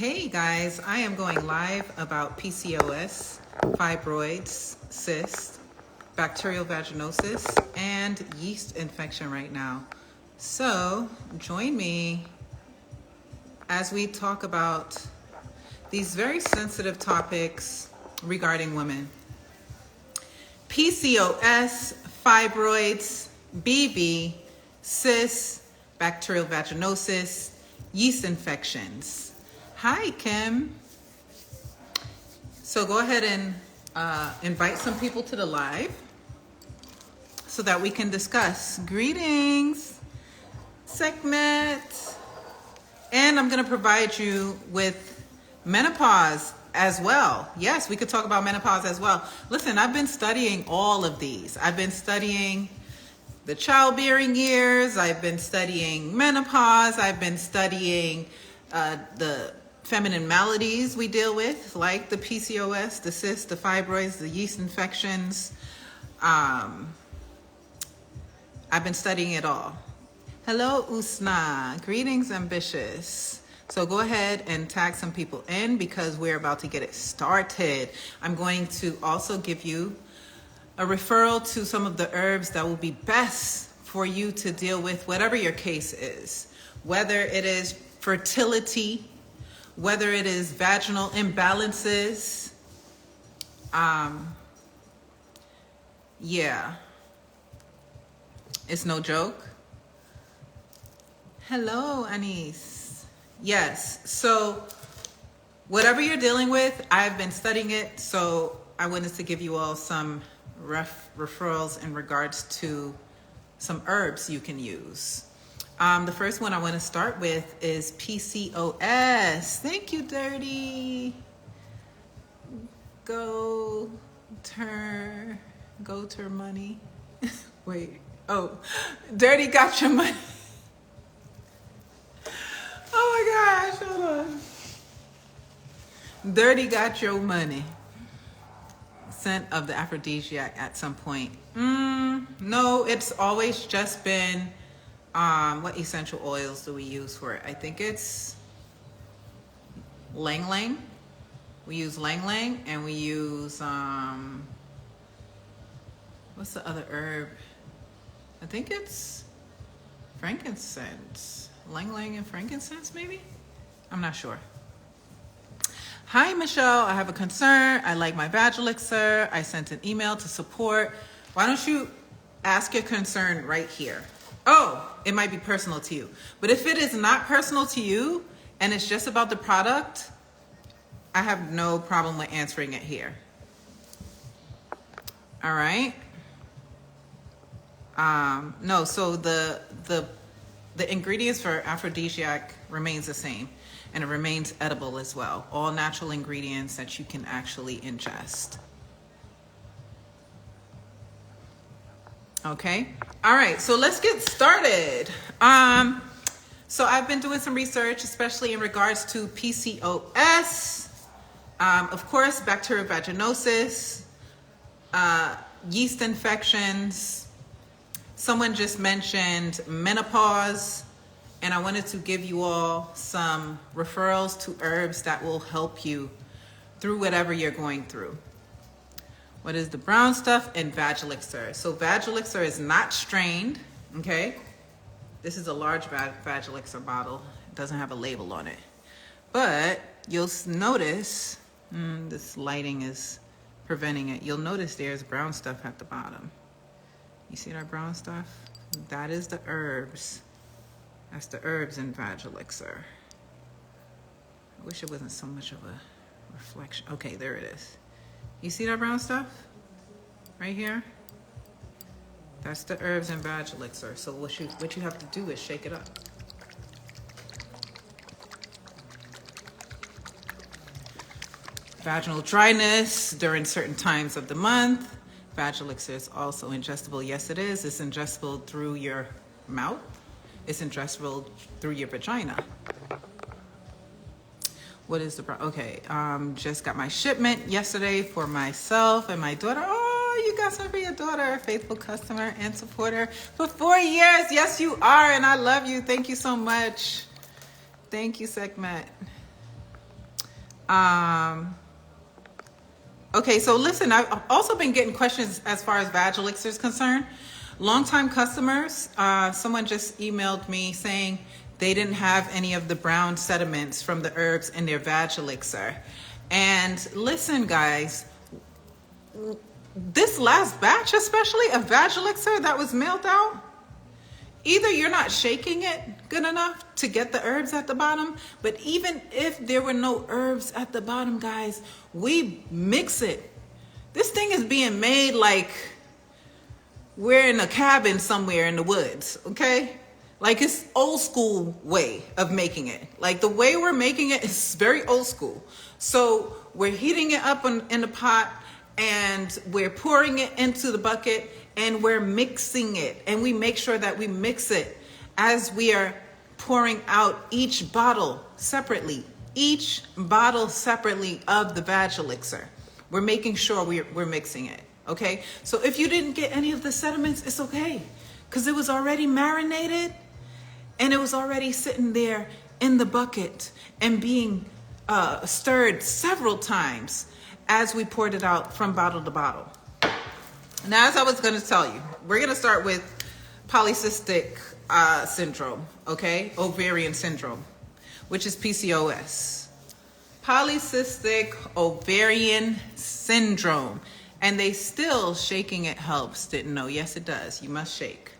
Hey guys, I am going live about PCOS, fibroids, cysts, bacterial vaginosis, and yeast infection right now. So join me as we talk about these very sensitive topics regarding women. PCOS, fibroids, BV, cysts, bacterial vaginosis, yeast infections. Hi, Kim. So go ahead and invite some people to the live so that we can discuss. Greetings, segment. And I'm going to provide you with menopause as well. Yes, we could talk about menopause as well. Listen, I've been studying all of these. I've been studying the childbearing years. I've been studying menopause. I've been studying the feminine maladies we deal with, like the PCOS, the cysts, the fibroids, the yeast infections. I've been studying it all. Hello, Usna. Greetings, ambitious. So go ahead and tag some people in because we're about to get it started. I'm going to also give you a referral to some of the herbs that will be best for you to deal with whatever your case is, whether it is fertility, whether it is vaginal imbalances. Yeah, it's no joke. Hello, Anis. Yes, so whatever you're dealing with, I've been studying it, so I wanted to give you all some referrals in regards to some herbs you can use. The first one I want to start with is PCOS. Thank you, Dirty. Go turn money. Wait. Oh, Dirty got your money. Oh my gosh, hold on. Dirty got your money. Scent of the aphrodisiac at some point. No, it's always just been, what essential oils do we use for it? I think it's Lang Lang. We use Lang Lang, and we use, what's the other herb? I think it's frankincense. Lang Lang and frankincense, maybe? I'm not sure. Hi, Michelle. I have a concern. I like my Vagelixer. I sent an email to support. Why don't you ask your concern right here? Oh, it might be personal to you. But if it is not personal to you and it's just about the product, I have no problem with answering it here. All right. No, so the ingredients for aphrodisiac remains the same, and it remains edible as well. All natural ingredients that you can actually ingest. Okay. All right. So let's get started. So I've been doing some research, especially in regards to PCOS. Of course, bacterial vaginosis, yeast infections. Someone just mentioned menopause, and I wanted to give you all some referrals to herbs that will help you through whatever you're going through. What is the brown stuff? And Vagelixer. So Vagelixer is not strained, okay? This is a large Vagelixer bottle. It doesn't have a label on it. But you'll notice, this lighting is preventing it. You'll notice there's brown stuff at the bottom. You see that brown stuff? That is the herbs. That's the herbs in Vagelixer. I wish it wasn't so much of a reflection. Okay, there it is. You see that brown stuff? Right here? That's the herbs in Vagelixer. So what you have to do is shake it up. Vaginal dryness during certain times of the month. Vagelixer is also ingestible. Yes, it is. It's ingestible through your mouth. It's ingestible through your vagina. What is the problem? Okay, just got my shipment yesterday for myself and my daughter. Oh, you got some for your daughter, faithful customer and supporter for 4 years. Yes, you are, and I love you. Thank you so much. Thank you, Segment. Okay, so listen, I've also been getting questions as far as Vag Elixir is concerned. Longtime customers, someone just emailed me saying they didn't have any of the brown sediments from the herbs in their Vag Elixir. And listen, guys, this last batch, especially of Vag Elixir that was mailed out, either you're not shaking it good enough to get the herbs at the bottom, but even if there were no herbs at the bottom, guys, we mix it. This thing is being made like we're in a cabin somewhere in the woods, okay? Like it's old school way of making it. Like the way we're making it is very old school. So we're heating it up in the pot and we're pouring it into the bucket and we're mixing it. And we make sure that we mix it as we are pouring out each bottle separately. Each bottle separately of the Vag Elixir. We're making sure we're mixing it. Okay, so if you didn't get any of the sediments, it's okay, because it was already marinated and it was already sitting there in the bucket and being stirred several times as we poured it out from bottle to bottle. Now, as I was going to tell you, we're going to start with polycystic syndrome, okay, ovarian syndrome, which is PCOS. Polycystic ovarian syndrome. And they still shaking it helps. Didn't know. Yes, it does. You must shake.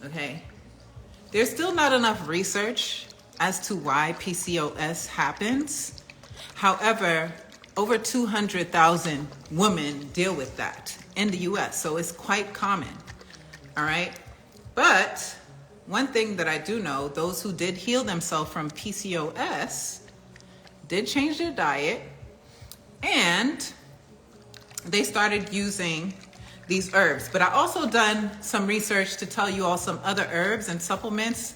Okay. There's still not enough research as to why PCOS happens. However, over 200,000 women deal with that in the US. So it's quite common. All right. But one thing that I do know, those who did heal themselves from PCOS did change their diet and they started using these herbs. But I also done some research to tell you all some other herbs and supplements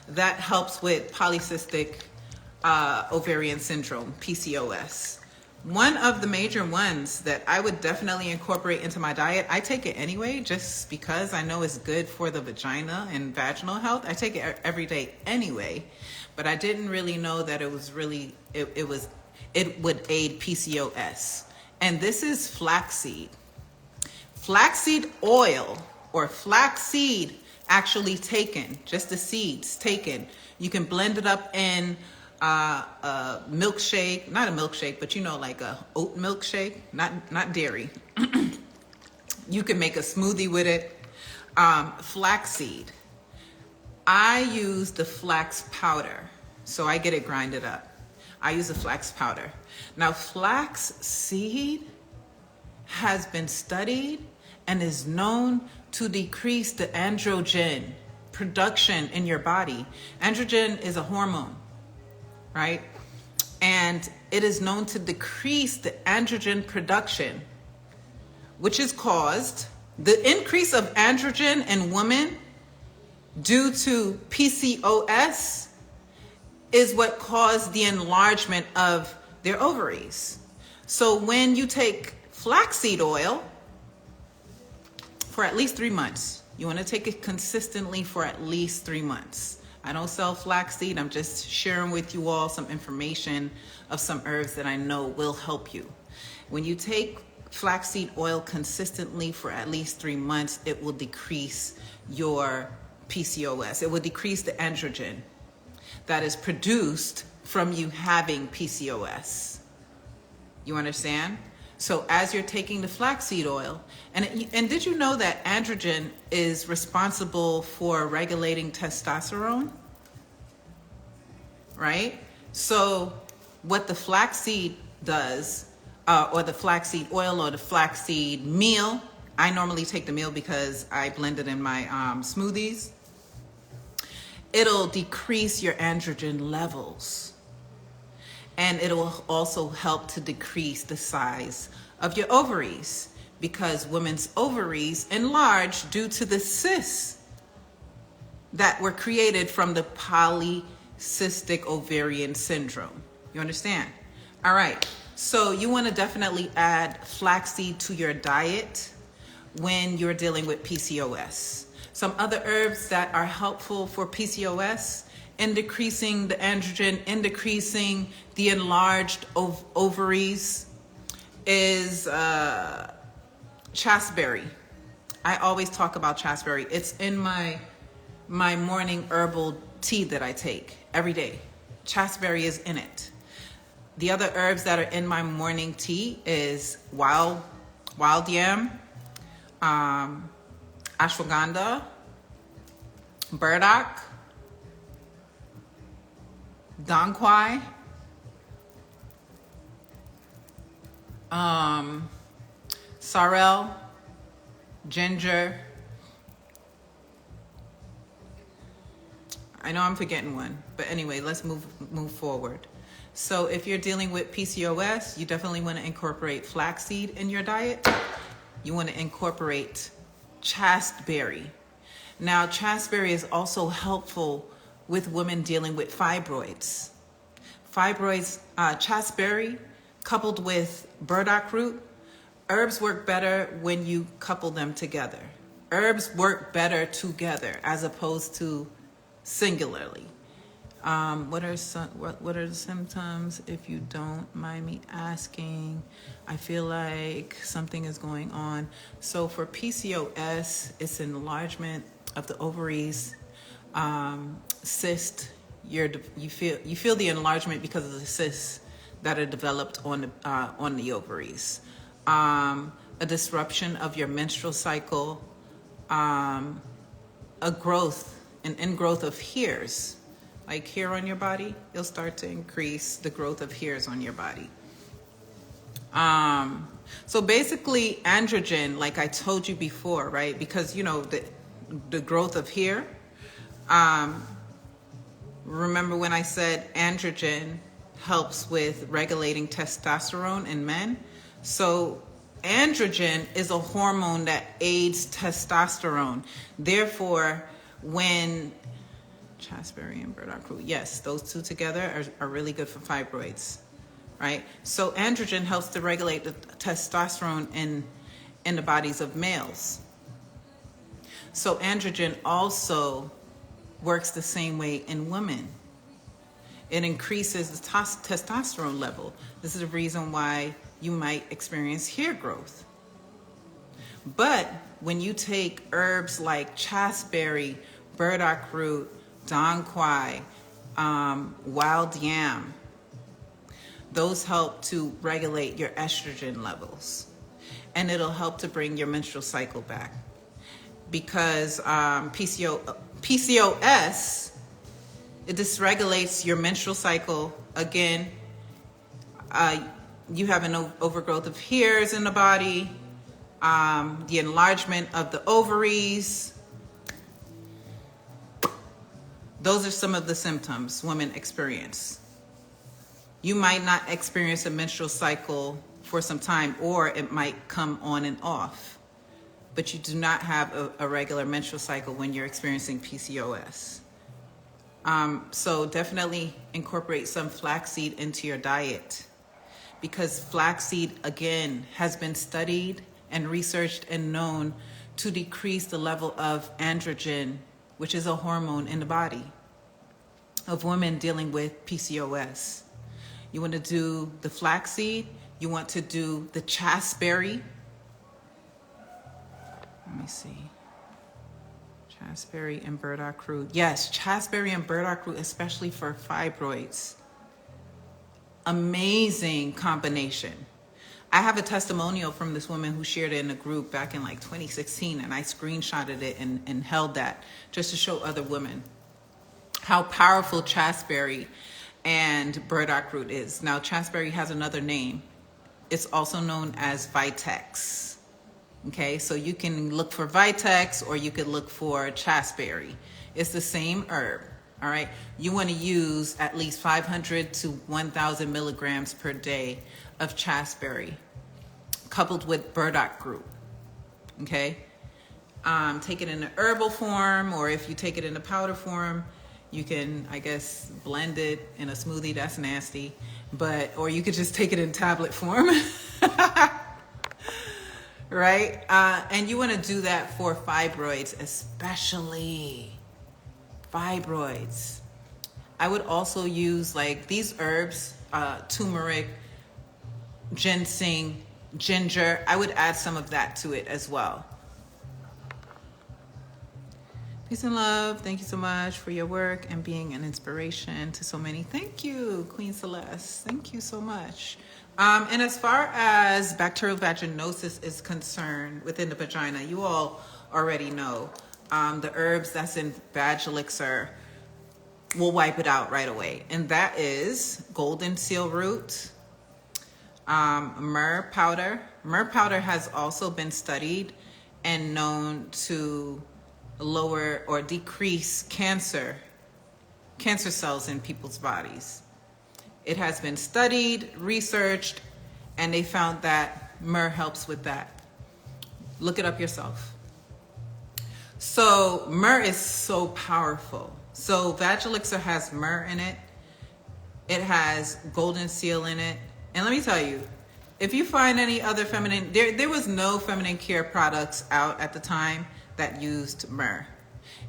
that helps with polycystic ovarian syndrome, PCOS. One of the major ones that I would definitely incorporate into my diet, I take it anyway, just because I know it's good for the vagina and vaginal health. I take it every day anyway, but I didn't really know that it was really, it would aid PCOS. And this is flaxseed. Flaxseed oil or flaxseed actually taken, just the seeds taken. You can blend it up in a milkshake, not a milkshake, but you know, like a oat milkshake, not dairy. You can make a smoothie with it. Flaxseed. I use the flax powder, so I get it grinded up. I use the flax powder. Now, flax seed has been studied and is known to decrease the androgen production in your body. Androgen is a hormone, right? And it is known to decrease the androgen production, which is caused, the increase of androgen in women due to PCOS is what caused the enlargement of their ovaries. So when you take flaxseed oil for at least 3 months, you want to take it consistently for at least 3 months. I don't sell flaxseed. I'm just sharing with you all some information of some herbs that I know will help you. When you take flaxseed oil consistently for at least 3 months, it will decrease your PCOS. It will decrease the androgen that is produced from you having PCOS. You understand? So as you're taking the flaxseed oil, and did you know that androgen is responsible for regulating testosterone? Right? So what the flaxseed does, or the flaxseed oil or the flaxseed meal, I normally take the meal because I blend it in my smoothies. It'll decrease your androgen levels. And it'll also help to decrease the size of your ovaries, because women's ovaries enlarge due to the cysts that were created from the polycystic ovarian syndrome. You understand? All right. So you want to definitely add flaxseed to your diet when you're dealing with PCOS. Some other herbs that are helpful for PCOS in decreasing the androgen, in decreasing the enlarged ovaries is chasteberry. I always talk about chasteberry. It's in my morning herbal tea that I take every day. Chasteberry is in it. The other herbs that are in my morning tea is wild yam, ashwagandha, burdock, dong quai, sorrel, ginger. I know I'm forgetting one, but anyway, let's move forward. So if you're dealing with PCOS, you definitely want to incorporate flaxseed in your diet. You want to incorporate chasteberry. Now, chasteberry is also helpful with women dealing with fibroids. Chasteberry coupled with burdock root, herbs work better when you couple them together. Herbs work better together as opposed to singularly. What are the symptoms? If you don't mind me asking, I feel like something is going on. So for PCOS, it's enlargement of the ovaries, cyst. You feel the enlargement because of the cysts that are developed on the ovaries. A disruption of your menstrual cycle, an ingrowth of hairs. Like hair on your body, you'll start to increase the growth of hairs on your body. So basically androgen, like I told you before, right? Because the growth of hair. Remember when I said androgen helps with regulating testosterone in men? So androgen is a hormone that aids testosterone. Therefore, when chasteberry and burdock root, yes, those two together are really good for fibroids, right? So androgen helps to regulate the testosterone in the bodies of males. So androgen also works the same way in women. It increases the testosterone level. This is the reason why you might experience hair growth. But when you take herbs like chasteberry, burdock root, dong quai, wild yam, those help to regulate your estrogen levels. And it'll help to bring your menstrual cycle back. Because PCOS, it dysregulates your menstrual cycle. Again, you have an overgrowth of hairs in the body, the enlargement of the ovaries. Those are some of the symptoms women experience. You might not experience a menstrual cycle for some time, or it might come on and off. But you do not have a regular menstrual cycle when you're experiencing PCOS. So definitely incorporate some flaxseed into your diet, because flaxseed, again, has been studied and researched and known to decrease the level of androgen, which is a hormone in the body of women dealing with PCOS. You want to do the flaxseed. You want to do the chasteberry. Let me see. Chasteberry and burdock root. Yes, chasteberry and burdock root, especially for fibroids. Amazing combination. I have a testimonial from this woman who shared it in a group back in like 2016, and I screenshotted it and held that just to show other women how powerful chasteberry and burdock root is. Now, chasteberry has another name. It's also known as Vitex. Okay, so you can look for Vitex or you could look for chasteberry. It's the same herb. All right, you want to use at least 500 to 1,000 milligrams per day of chasteberry coupled with burdock root. Okay, take it in an herbal form, or if you take it in a powder form, you can, I guess, blend it in a smoothie. That's nasty, or you could just take it in tablet form. Right? And you want to do that for fibroids, especially fibroids. I would also use like these herbs, turmeric, ginseng, ginger. I would add some of that to it as well. Peace and love. Thank you so much for your work and being an inspiration to so many. Thank you, Queen Celeste. Thank you so much. And as far as bacterial vaginosis is concerned within the vagina, you all already know the herbs that's in Vag Elixir will wipe it out right away. And that is golden seal root, myrrh powder. Myrrh powder has also been studied and known to lower or decrease cancer cells in people's bodies. It has been studied, researched, and they found that myrrh helps with that. Look it up yourself. So myrrh is so powerful. So Vag Elixir has myrrh in it. It has golden seal in it. And let me tell you, if you find any other feminine, there was no feminine care products out at the time that used myrrh.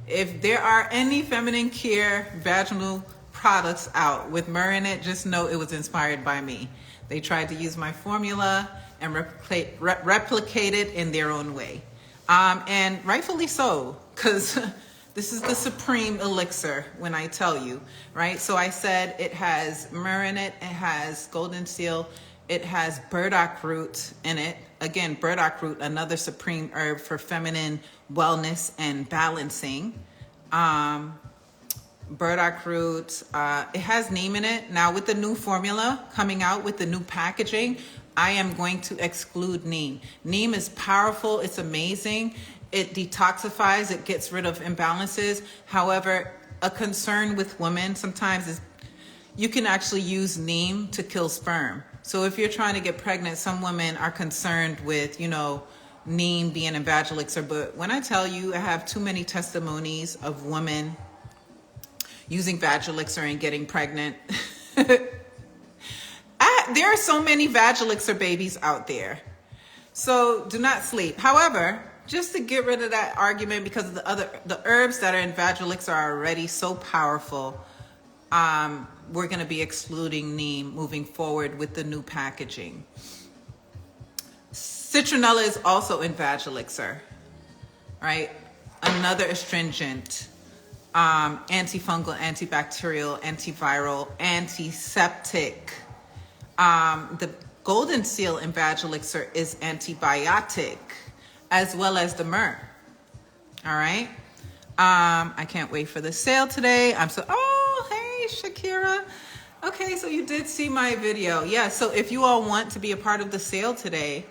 If there are any feminine care vaginal products out with myrrh in it, just know it was inspired by me. They tried to use my formula and replicate it in their own way. And rightfully so, because this is the supreme elixir when I tell you, right? So I said it has myrrh in it, it has golden seal, it has burdock root in it. Again, burdock root, another supreme herb for feminine wellness and balancing. Burdock root, it has neem in it. Now with the new formula coming out with the new packaging, I am going to exclude neem. Neem is powerful, it's amazing. It detoxifies, it gets rid of imbalances. However, a concern with women sometimes is you can actually use neem to kill sperm. So if you're trying to get pregnant, some women are concerned with, neem being in Vag Elixir. But when I tell you, I have too many testimonies of women using Vag Elixir and getting pregnant. There are so many Vag Elixir babies out there. So do not sleep. However, just to get rid of that argument, because the herbs that are in Vag Elixir are already so powerful, we're going to be excluding neem moving forward with the new packaging. Citronella is also in Vag Elixir, right? Another astringent, antifungal, antibacterial, antiviral, antiseptic. The golden seal in Vag Elixir is antibiotic, as well as the myrrh. All right. I can't wait for the sale today. Hey, Shakira. Okay, so you did see my video. Yeah, so if you all want to be a part of the sale today,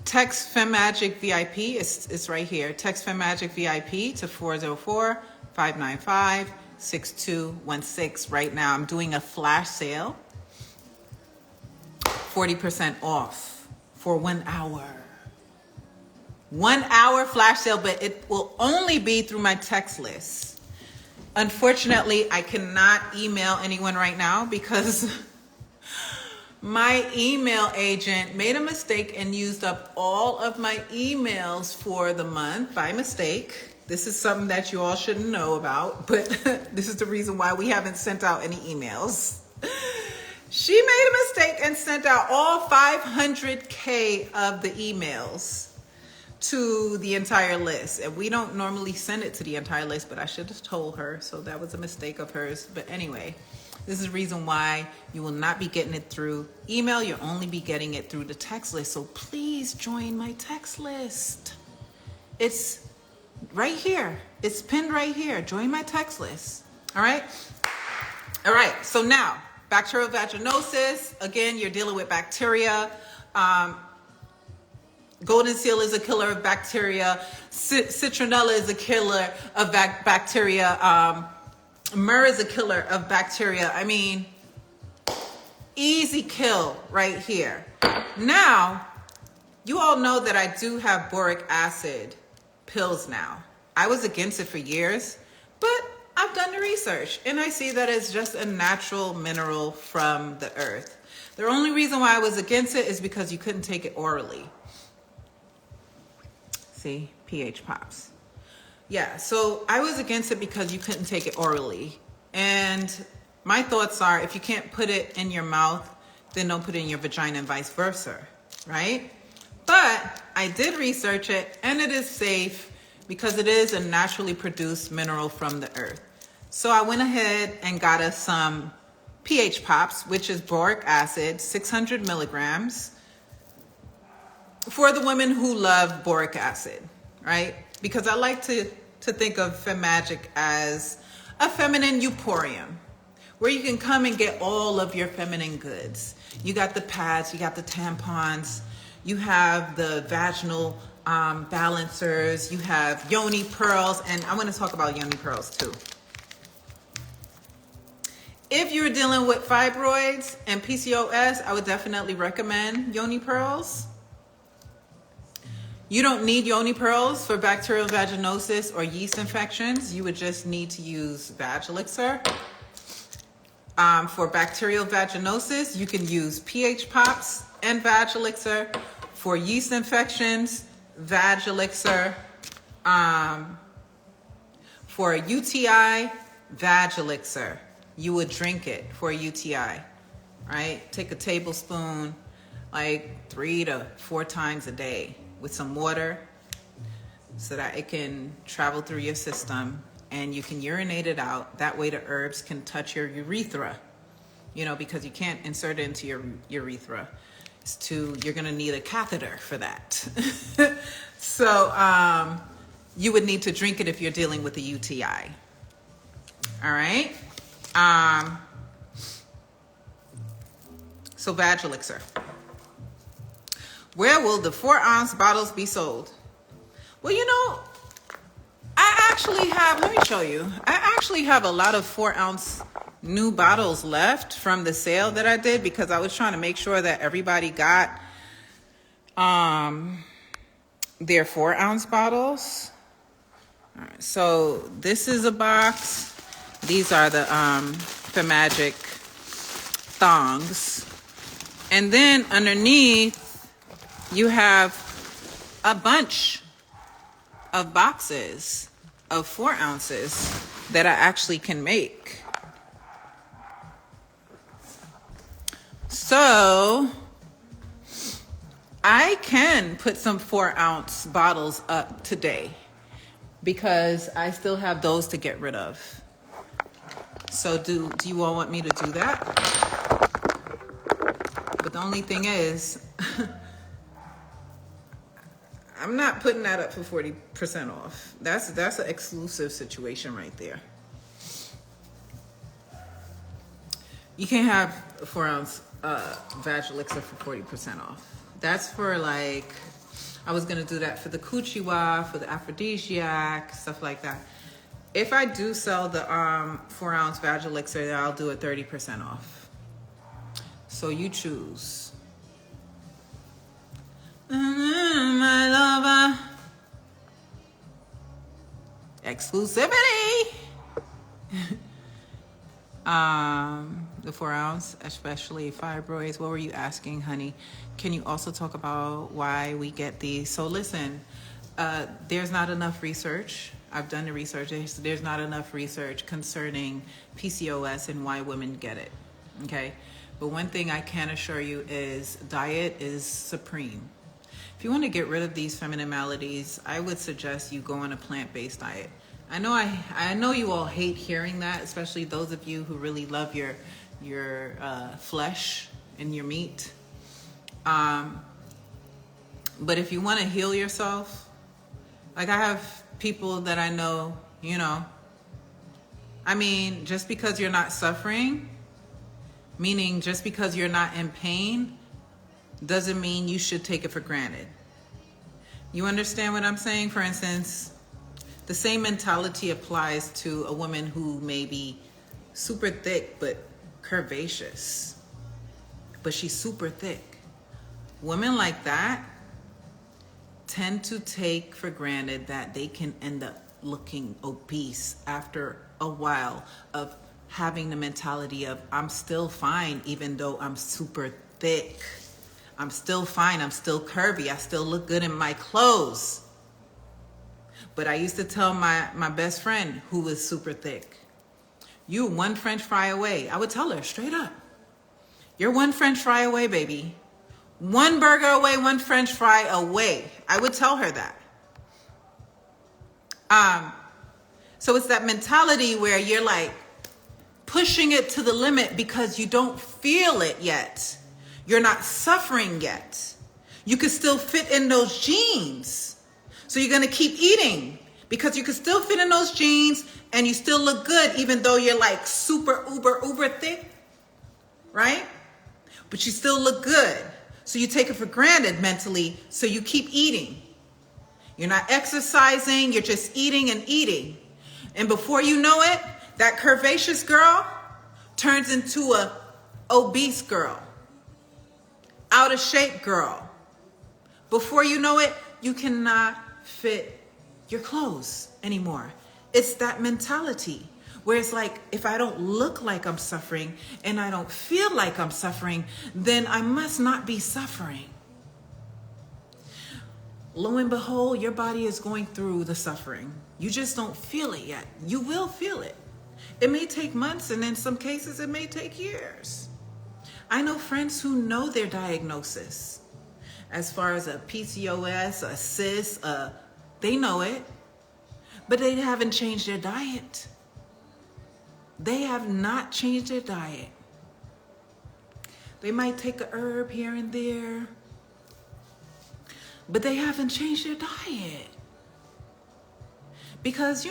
text FemMagic VIP. It's right here. Text FemMagic VIP to 404-595-6216 right now. I'm doing a flash sale. 40% off for 1 hour. 1 hour flash sale, but it will only be through my text list. Unfortunately, I cannot email anyone right now because my email agent made a mistake and used up all of my emails for the month by mistake. This is something that you all shouldn't know about, but this is the reason why we haven't sent out any emails. She made a mistake and sent out all 500K of the emails to the entire list. And we don't normally send it to the entire list, but I should have told her. So that was a mistake of hers. But anyway, this is the reason why you will not be getting it through email. You'll only be getting it through the text list. So please join my text list. It's right here. It's pinned right here. Join my text list. All right. All right. So now, bacterial vaginosis. Again, you're dealing with bacteria. Golden seal is a killer of bacteria. Citronella is a killer of bacteria. Myrrh is a killer of bacteria. I mean, easy kill right here. Now, you all know that I do have boric acid pills now. I was against it for years, but I've done the research and I see that it's just a natural mineral from the earth. The only reason why I was against it is because you couldn't take it orally. See, pH pops. Yeah, so I was against it because you couldn't take it orally. And my thoughts are, if you can't put it in your mouth, then don't put it in your vagina and vice versa, right? But I did research it, and it is safe because it is a naturally produced mineral from the earth. So I went ahead and got us some pH pops, which is boric acid, 600 milligrams, for the women who love boric acid, right? Because I like to think of FemMagic as a feminine emporium, where you can come and get all of your feminine goods. You got the pads, you got the tampons, you have the vaginal balancers, you have yoni pearls, and I want to talk about yoni pearls too. If you're dealing with fibroids and PCOS, I would definitely recommend yoni pearls. You don't need yoni pearls for bacterial vaginosis or yeast infections. You would just need to use Vag Elixir. For bacterial vaginosis, you can use pH pops and Vag Elixir. For yeast infections, Vag Elixir. For a UTI, Vag Elixir. You would drink it for a UTI, right? Take a tablespoon like 3 to 4 times a day with some water so that it can travel through your system and you can urinate it out. That way the herbs can touch your urethra, you know, because you can't insert it into your urethra. You're gonna need a catheter for that. So you would need to drink it if you're dealing with a UTI. All right. So Vag Elixir. Where will the 4-ounce bottles be sold? Well, you know, I actually have, let me show you. I actually have a lot of 4-ounce new bottles left from the sale that I did because I was trying to make sure that everybody got their 4-ounce bottles. All right, so this is a box. These are the FemMagic thongs. And then underneath, you have a bunch of boxes of 4 ounces that I actually can make. So I can put some 4-ounce bottles up today because I still have those to get rid of. So do you all want me to do that? But the only thing is, I'm not putting that up for 40% off. That's an exclusive situation right there. You can't have a 4-ounce Vag Elixir for 40% off. That's for like, I was gonna do that for the Kuchiwa, for the aphrodisiac, stuff like that. If I do sell the 4-ounce Vag Elixir, then I'll do it 30% off. So you choose. My lover. Exclusivity. The 4-ounce, especially fibroids. What were you asking, honey? Can you also talk about why we get these? So listen, there's not enough research. I've done the research. There's not enough research concerning PCOS and why women get it. Okay. But one thing I can assure you is diet is supreme. If you want to get rid of these feminine maladies, I would suggest you go on a plant-based diet. I know you all hate hearing that, especially those of you who really love your flesh and your meat. But if you want to heal yourself, like I have people that I know, you know, I mean, just because you're not suffering, meaning just because you're not in pain, doesn't mean you should take it for granted. You understand what I'm saying? For instance, the same mentality applies to a woman who may be super thick but curvaceous, but she's super thick. Women like that tend to take for granted that they can end up looking obese after a while of having the mentality of, I'm still fine even though I'm super thick. I'm still fine. I'm still curvy. I still look good in my clothes. But I used to tell my best friend who was super thick, you one French fry away. I would tell her straight up, you're one French fry away, baby. One burger away, one French fry away. I would tell her that. So it's that mentality where you're like pushing it to the limit because you don't feel it yet. You're not suffering yet. You can still fit in those jeans. So you're going to keep eating because you can still fit in those jeans and you still look good even though you're like super, uber thick, right? But you still look good. So you take it for granted mentally, so you keep eating. You're not exercising, you're just eating and eating. And before you know it, that curvaceous girl turns into a obese girl, out of shape girl. Before you know it, you cannot fit your clothes anymore. It's that mentality where it's like, if I don't look like I'm suffering and I don't feel like I'm suffering, then I must not be suffering. Lo and behold, your body is going through the suffering. You just don't feel it yet. You will feel it. It may take months, and in some cases, it may take years. I know friends who know their diagnosis. As far as a PCOS, a cyst, they know it, but they haven't changed their diet. They have not changed their diet. They might take a herb here and there, but they haven't changed their diet. Because,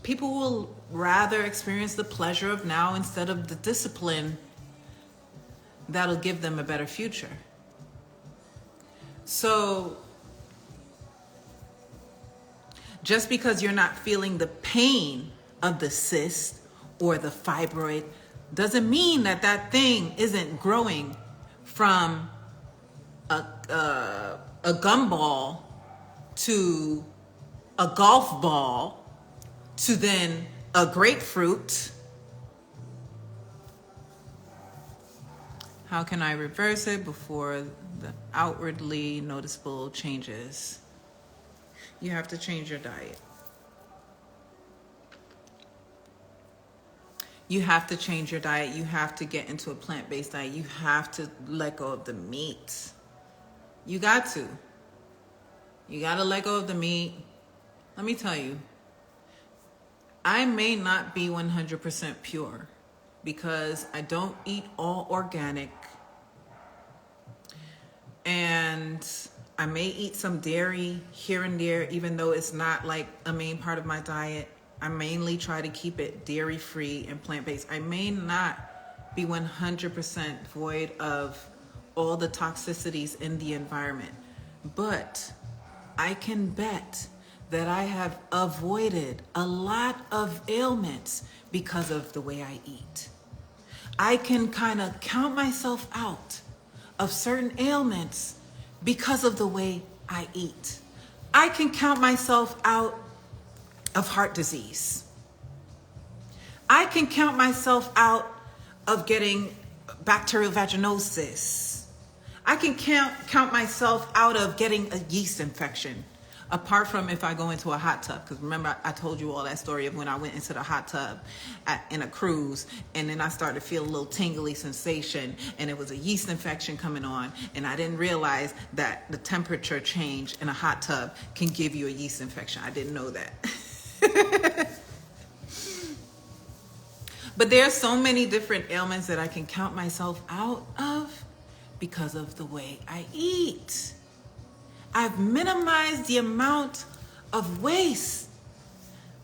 people will rather experience the pleasure of now instead of the discipline that'll give them a better future. So, just because you're not feeling the pain of the cyst or the fibroid doesn't mean that that thing isn't growing from a gumball to a golf ball to then a grapefruit. How can I reverse it before the outwardly noticeable changes? You have to change your diet. You have to change your diet. You have to get into a plant-based diet. You have to let go of the meat. You got to. You got to let go of the meat. Let me tell you, I may not be 100% pure because I don't eat all organic. And I may eat some dairy here and there, even though it's not like a main part of my diet. I mainly try to keep it dairy-free and plant-based. I may not be 100% void of all the toxicities in the environment, but I can bet that I have avoided a lot of ailments because of the way I eat. I can kind of count myself out of certain ailments because of the way I eat. I can count myself out of heart disease. I can count myself out of getting bacterial vaginosis. I can count myself out of getting a yeast infection, apart from if I go into a hot tub. Because remember, I told you all that story of when I went into the hot tub in a cruise, and then I started to feel a little tingly sensation, and it was a yeast infection coming on, and I didn't realize that the temperature change in a hot tub can give you a yeast infection. I didn't know that. But there are so many different ailments that I can count myself out of because of the way I eat. I've minimized the amount of waste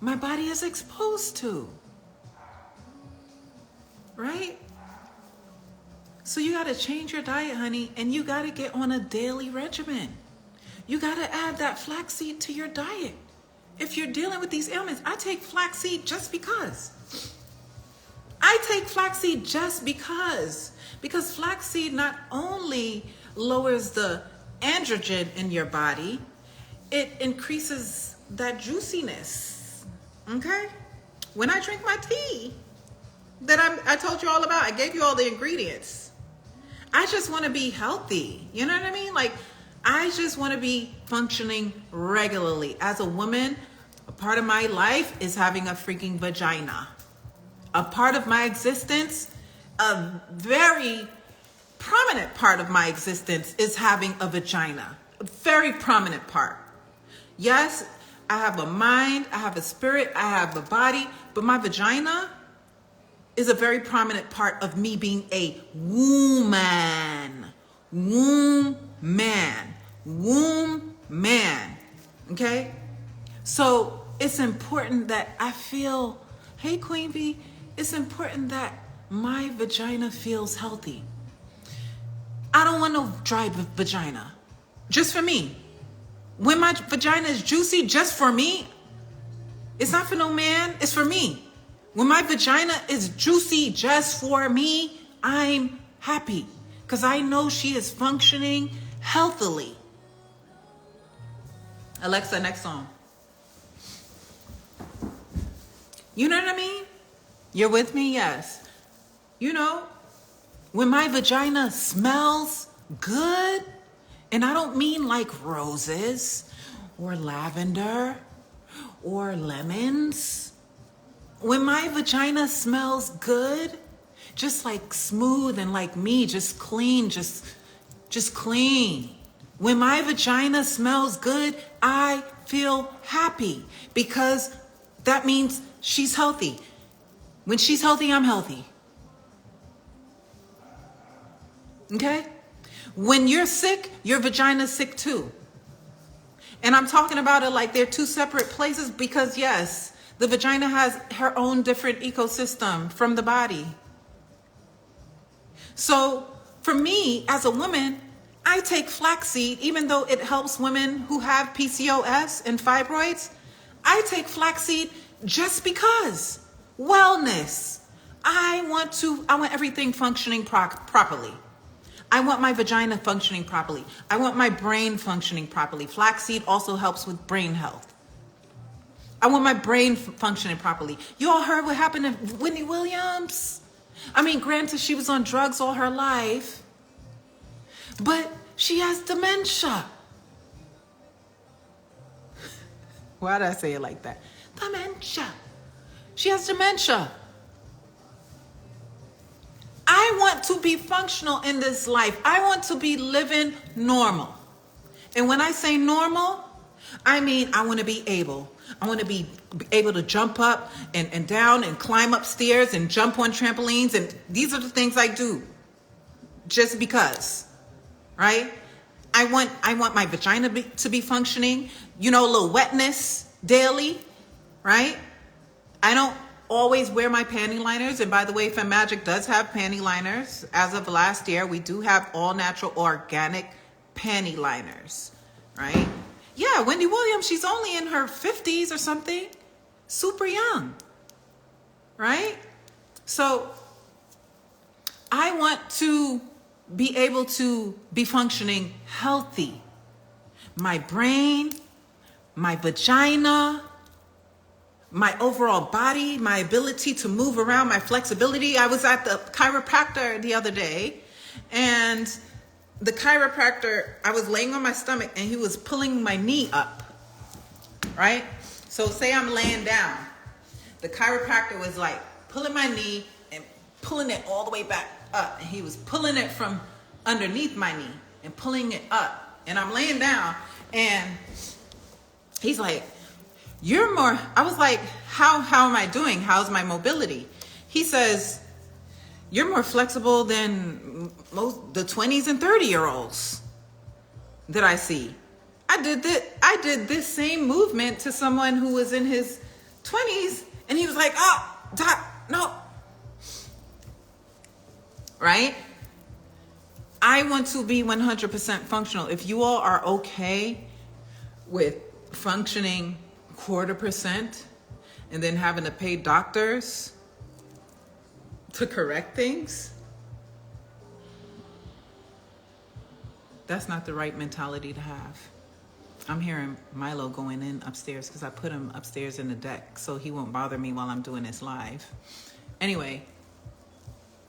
my body is exposed to. Right? So you got to change your diet, honey, and you got to get on a daily regimen. You got to add that flaxseed to your diet. If you're dealing with these ailments, I take flaxseed just because. I take flaxseed just because flaxseed not only lowers the androgen in your body, it increases that juiciness. Okay? When I drink my tea that I told you all about, I gave you all the ingredients. I just want to be healthy. You know what I mean? Like, I just want to be functioning regularly. As a woman, a part of my life is having a freaking vagina. A part of my existence, a very prominent part of my existence is having a vagina. A very prominent part. Yes, I have a mind, I have a spirit, I have a body, but my vagina is a very prominent part of me being a woman. Womb man. Okay? So it's important that I feel, hey Queen Bee, it's important that my vagina feels healthy. I don't want no dry vagina. Just for me. When my vagina is juicy, just for me, it's not for no man, it's for me. When my vagina is juicy just for me, I'm happy because I know she is functioning healthily. Alexa, next song. You know what I mean? You're with me? Yes. You know, when my vagina smells good, and I don't mean like roses or lavender or lemons. When my vagina smells good, just like smooth and like me, just clean, just clean. When my vagina smells good, I feel happy because that means she's healthy. When she's healthy, I'm healthy. Okay? When you're sick, your vagina's sick too. And I'm talking about it like they're two separate places because yes, the vagina has her own different ecosystem from the body. So for me, as a woman, I take flaxseed, even though it helps women who have PCOS and fibroids. I take flaxseed just because. Wellness. I want everything functioning properly. I want my vagina functioning properly. I want my brain functioning properly. Flaxseed also helps with brain health. I want my brain functioning properly. You all heard what happened to Whitney Williams? I mean, granted, she was on drugs all her life, but she has dementia. Why did I say it like that? Dementia. She has dementia. I want to be functional in this life. I want to be living normal. And when I say normal, I mean I want to be able. I want to be able to jump up and down and climb upstairs and jump on trampolines. And these are the things I do just because, right? I want my vagina to be functioning, a little wetness daily, right? I don't always wear my panty liners. And by the way, Femme Magic does have panty liners. As of last year, we do have all natural organic panty liners, right? Yeah, Wendy Williams, she's only in her 50s or something. Super young, right? So I want to be able to be functioning healthy. My brain, my vagina, my overall body, my ability to move around, my flexibility. I was at the chiropractor the other day, and the chiropractor, I was laying on my stomach and he was pulling my knee up, right? So say I'm laying down. The chiropractor was like pulling my knee and pulling it all the way back up. And he was pulling it from underneath my knee and pulling it up. And I'm laying down and he's like, you're more, I was like, how am I doing? How's my mobility? He says, you're more flexible than the 20s and 30-year-olds that I see. I did this same movement to someone who was in his 20s and he was like, oh, doc, no. Right? I want to be 100% functional. If you all are okay with functioning 0.25% and then having to pay doctors to correct things, that's not the right mentality to have. I'm hearing Milo going in upstairs because I put him upstairs in the deck so he won't bother me while I'm doing this live. Anyway,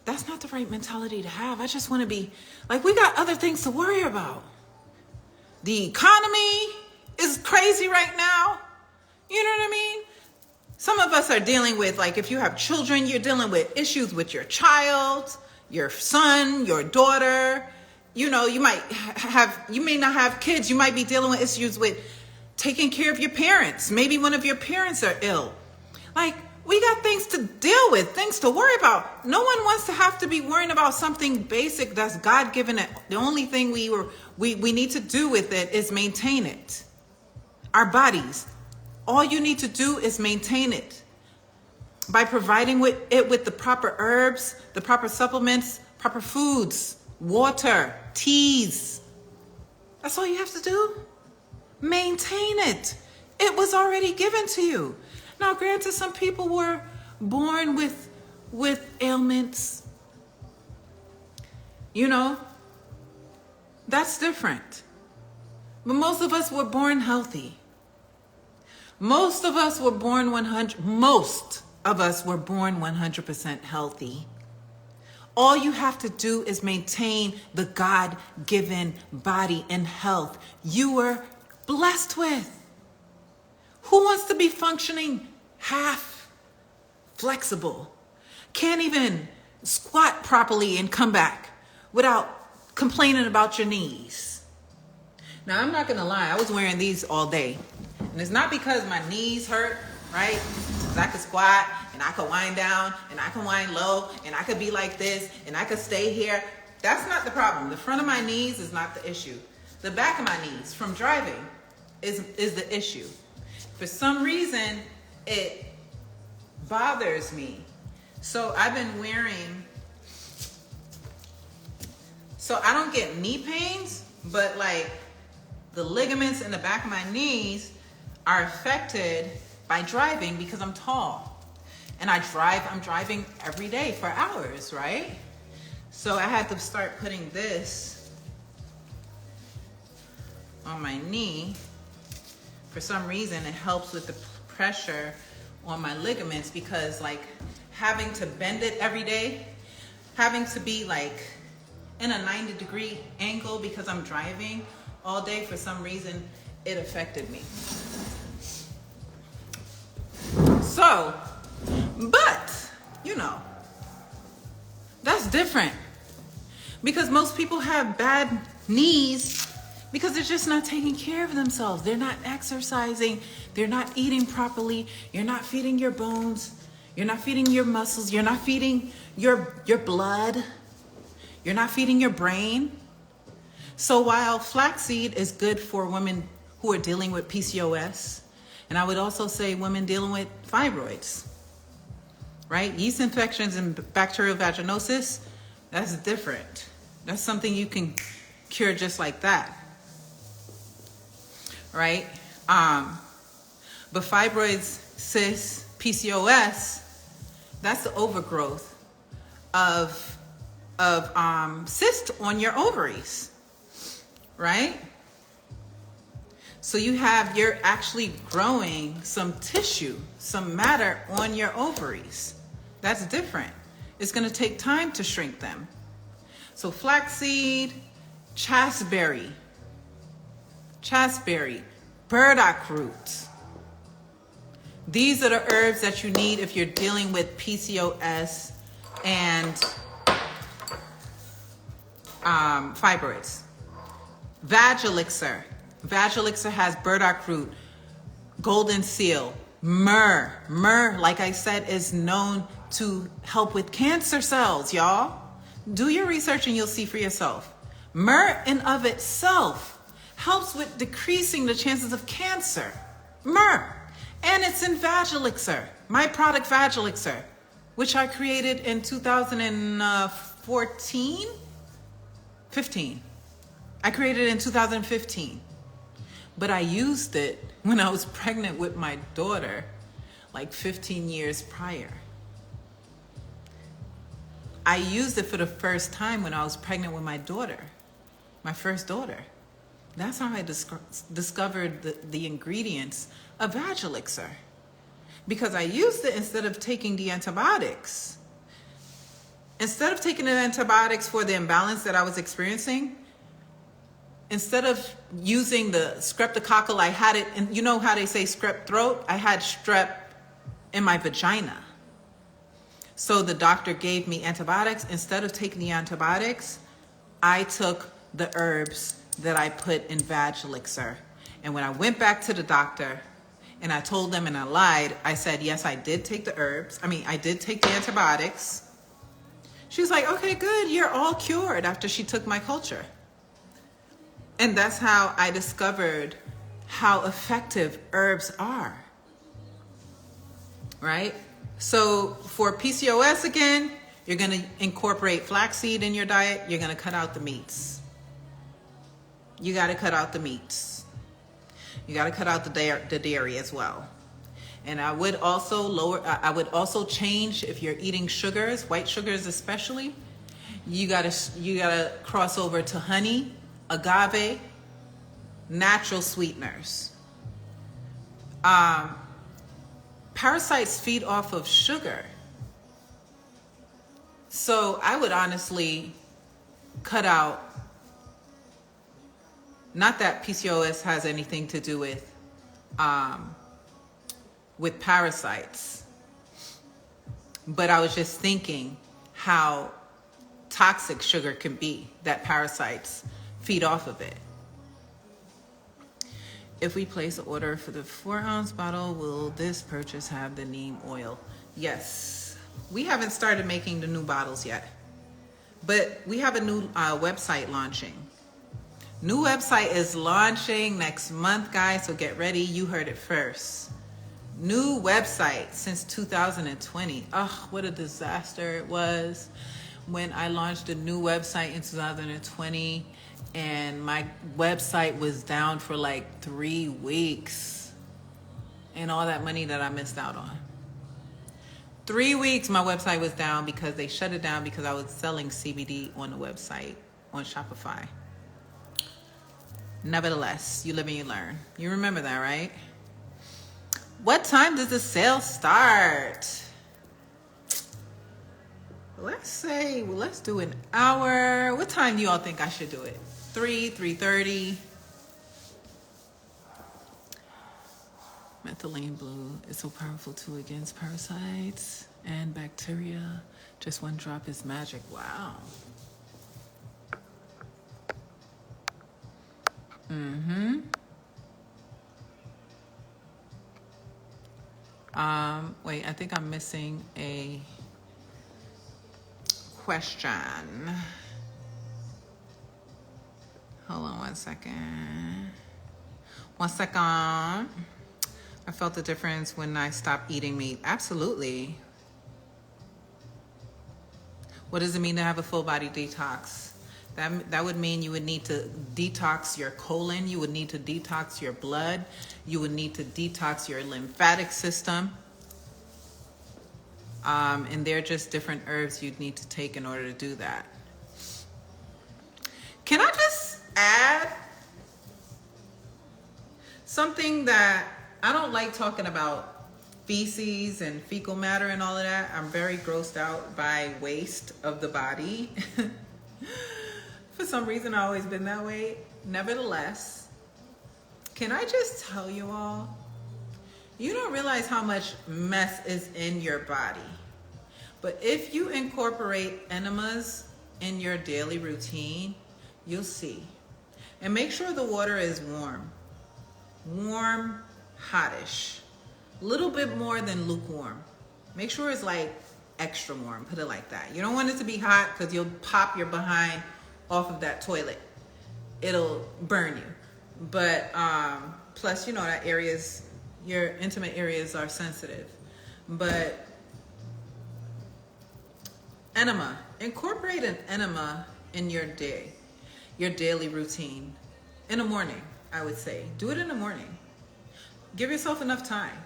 that's not the right mentality to have. I just want to be like, we got other things to worry about. The economy is crazy right now. You know what I mean? Some of us are dealing with, like, if you have children, you're dealing with issues with your child, your son, your daughter. You know, you may not have kids. You might be dealing with issues with taking care of your parents. Maybe one of your parents are ill. Like, we got things to deal with, things to worry about. No one wants to have to be worrying about something basic that's God-given. The only thing we need to do with it is maintain it. Our bodies. All you need to do is maintain it by providing it with the proper herbs, the proper supplements, proper foods, water, teas. That's all you have to do. Maintain it. It was already given to you. Now, granted, some people were born with ailments. You know, that's different. But most of us were born healthy. Most of us were born 100% healthy. All you have to do is maintain the God-given body and health you were blessed with. Who wants to be functioning half flexible? Can't even squat properly and come back without complaining about your knees. Now, I'm not going to lie. I was wearing these all day. And it's not because my knees hurt, right? Because I could squat and I could wind down and I could wind low and I could be like this and I could stay here. That's not the problem. The front of my knees is not the issue. The back of my knees from driving is the issue. For some reason, it bothers me. So I've been wearing, so I don't get knee pains, but like the ligaments in the back of my knees are affected by driving because I'm tall. And I'm driving every day for hours, right? So I had to start putting this on my knee. For some reason, it helps with the pressure on my ligaments because, like, having to bend it every day, having to be like in a 90-degree angle because I'm driving all day, for some reason, it affected me. So, but, you know, that's different because most people have bad knees because they're just not taking care of themselves. They're not exercising. They're not eating properly. You're not feeding your bones. You're not feeding your muscles. You're not feeding your blood. You're not feeding your brain. So while flaxseed is good for women who are dealing with PCOS, and I would also say women dealing with fibroids, right? Yeast infections and bacterial vaginosis, that's different. That's something you can cure just like that, right? But fibroids, cysts, PCOS, that's the overgrowth of cyst on your ovaries, right? So you're actually growing some tissue, some matter on your ovaries. That's different. It's going to take time to shrink them. So flaxseed, chasteberry, burdock root. These are the herbs that you need if you're dealing with PCOS and fibroids. Vag elixir. Vag elixir has burdock root, golden seal, myrrh. Myrrh, like I said, is known to help with cancer cells, y'all. Do your research and you'll see for yourself. Myrrh in of itself helps with decreasing the chances of cancer. Myrrh. And it's in Vag elixir, my product Vag elixir, which I created in 15. I created it in 2015. But I used it when I was pregnant with my daughter, like 15 years prior. I used it for the first time when I was pregnant with my daughter, my first daughter. That's how I discovered the ingredients of Vag elixir. Because I used it instead of taking the antibiotics. Instead of taking the antibiotics for the imbalance that I was experiencing, instead of using the streptococcal, I had it, and you know how they say strep throat? I had strep in my vagina. So the doctor gave me antibiotics. Instead of taking the antibiotics, I took the herbs that I put in Vag Elixir. And when I went back to the doctor and I told them and I lied, I said, yes, I did take the herbs. I did take the antibiotics. She was like, okay, good. You're all cured after she took my culture. And that's how I discovered how effective herbs are. Right? So for PCOS, again, you're going to incorporate flaxseed in your diet. You're going to cut out the meats. You got to cut out the meats. You got to cut out the dairy as well. And I would also change, if you're eating sugars, white sugars especially, you gotta cross over to honey, agave, natural sweeteners. Parasites feed off of sugar. So I would honestly cut out, not that PCOS has anything to do with parasites, but I was just thinking how toxic sugar can be, that parasites feed off of it. If we place an order for the 4-ounce bottle, will this purchase have the neem oil? Yes. We haven't started making the new bottles yet, but we have a new website launching. New website is launching next month, guys, so get ready. You heard it first. New website since 2020. Oh, what a disaster it was when I launched a new website in 2020 and my website was down for like 3 weeks, and all that money that I missed out on. 3 weeks my website was down because they shut it down because I was selling CBD on the website on Shopify. Nevertheless, you live and you learn. You remember that, right? What time does the sale start? Let's do an hour. What time do y'all think I should do it? 3:30. Methylene blue is so powerful too against parasites and bacteria. Just one drop is magic. Wow. Wait, I think I'm missing a question. Hold on 1 second. 1 second. I felt the difference when I stopped eating meat. Absolutely. What does it mean to have a full body detox? That would mean you would need to detox your colon. You would need to detox your blood. You would need to detox your lymphatic system. And they're just different herbs you'd need to take in order to do that. Can I just add something that I don't like talking about feces and fecal matter and all of that. I'm very grossed out by waste of the body. For some reason, I've always been that way. Nevertheless, can I just tell you all, you don't realize how much mess is in your body. But if you incorporate enemas in your daily routine, you'll see. And make sure the water is warm. Warm, hottish. A little bit more than lukewarm. Make sure it's like extra warm, put it like that. You don't want it to be hot because you'll pop your behind off of that toilet. It'll burn you. But plus, you know, that your intimate areas are sensitive. But enema, incorporate an enema in your day, your daily routine. In the morning, I would say. Do it in the morning. Give yourself enough time.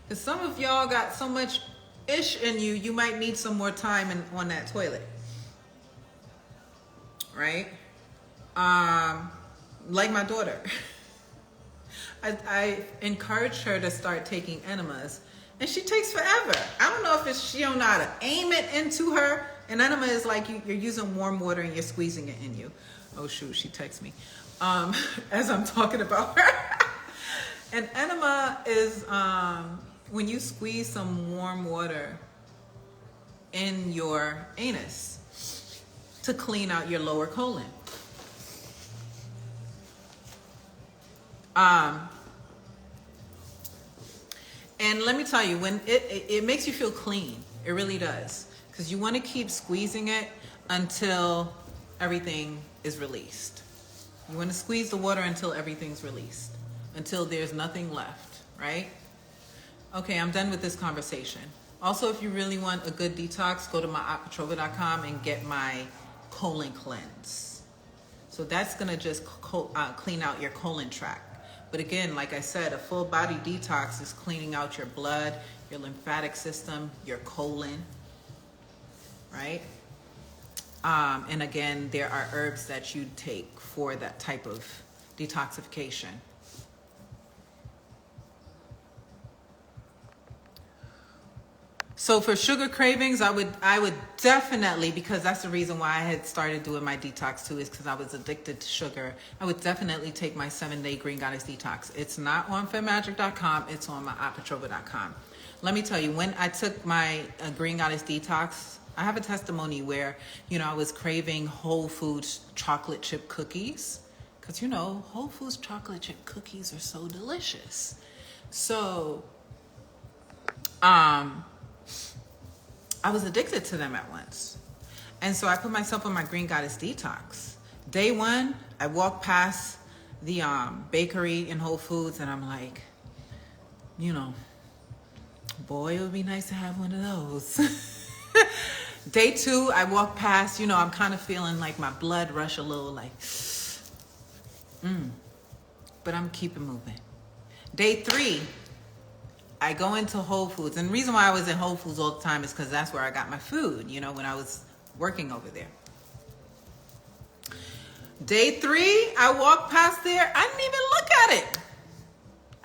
Because some of y'all got so much ish in you, you might need some more time on that toilet. Right? Like my daughter. I encouraged her to start taking enemas, and she takes forever. I don't know if she don't know how to aim it into her. An enema is like you're using warm water and you're squeezing it in you. Oh shoot, she texted me. as I'm talking about her. An enema is when you squeeze some warm water in your anus to clean out your lower colon. And let me tell you, when it makes you feel clean, it really does, because you want to keep squeezing it until everything is released. You want to squeeze the water until everything's released, until there's nothing left, right? Okay, I'm done with this conversation. Also, if you really want a good detox, go to mypetrova.com and get my colon cleanse. So that's gonna just clean out your colon tract. But again, like I said, a full body detox is cleaning out your blood, your lymphatic system, your colon, right? And again, there are herbs that you take for that type of detoxification. So for sugar cravings, I would definitely, because that's the reason why I had started doing my detox too, is because I was addicted to sugar. I would definitely take my 7-day Green Goddess detox. It's not on FitMagic.com, it's on mypetrova.com. Let me tell you, when I took my Green Goddess detox, I have a testimony where, I was craving Whole Foods chocolate chip cookies, because Whole Foods chocolate chip cookies are so delicious. So, I was addicted to them at once. And so I put myself on my Green Goddess detox. Day one, I walked past the bakery in Whole Foods and I'm like, boy, it would be nice to have one of those. Day two, I walked past, I'm kind of feeling like my blood rush a little, like, but I'm keeping moving. Day three, I go into Whole Foods, and the reason why I was in Whole Foods all the time is because that's where I got my food, when I was working over there. Day three, I walked past there. I didn't even look at it.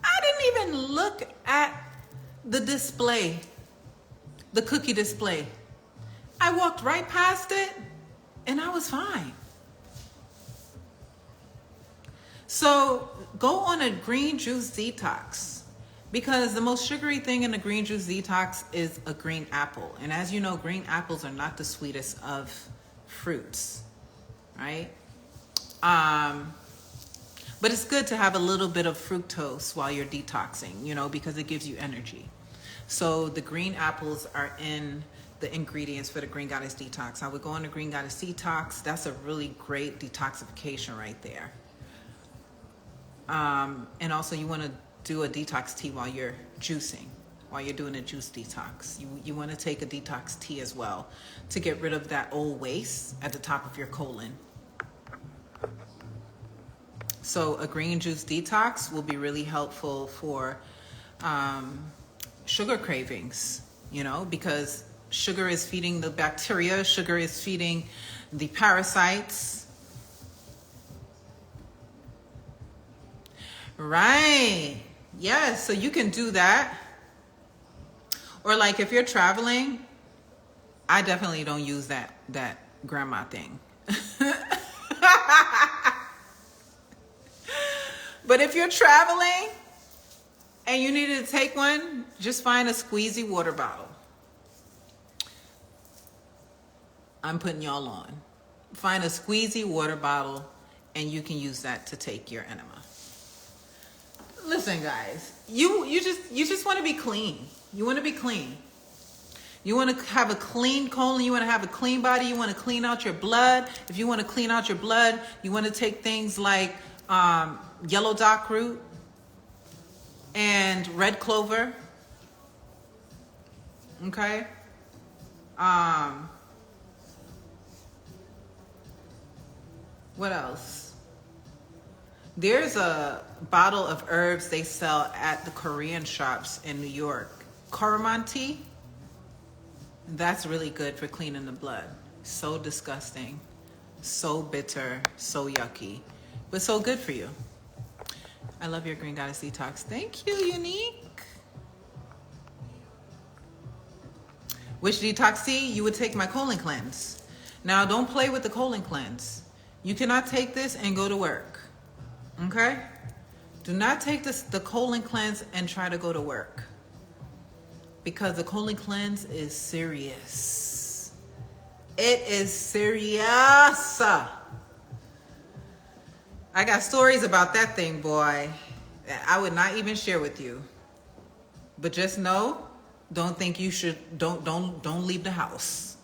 I didn't even look at the display, the cookie display. I walked right past it, and I was fine. So go on a green juice detox. Because the most sugary thing in the green juice detox is a green apple. And as you know, green apples are not the sweetest of fruits, right? But it's good to have a little bit of fructose while you're detoxing, because it gives you energy. So the green apples are in the ingredients for the Green Goddess detox. I would go on the Green Goddess detox. That's a really great detoxification right there. And also you want to do a detox tea while you're juicing, while you're doing a juice detox. You want to take a detox tea as well to get rid of that old waste at the top of your colon. So a green juice detox will be really helpful for sugar cravings, because sugar is feeding the bacteria, sugar is feeding the parasites. Right. Yes, so you can do that. Or like if you're traveling, I definitely don't use that grandma thing. But if you're traveling and you need to take one, just find a squeezy water bottle. I'm putting y'all on. Find a squeezy water bottle and you can use that to take your enema. Listen, guys, you just want to be clean. You want to be clean. You want to have a clean colon. You want to have a clean body. You want to clean out your blood. If you want to clean out your blood, you want to take things like yellow dock root and red clover. Okay. What else? There's a bottle of herbs they sell at the Korean shops in New York. Cardamom tea. That's really good for cleaning the blood. So disgusting, so bitter, so yucky, but so good for you. I love your Green Goddess detox. Thank you, Unique. Which detox tea? You would take my colon cleanse. Now, don't play with the colon cleanse. You cannot take this and go to work. Okay? Do not take the colon cleanse and try to go to work, because the colon cleanse is serious. It is serious. I got stories about that thing, boy, that I would not even share with you. But just know, don't think you should, don't leave the house.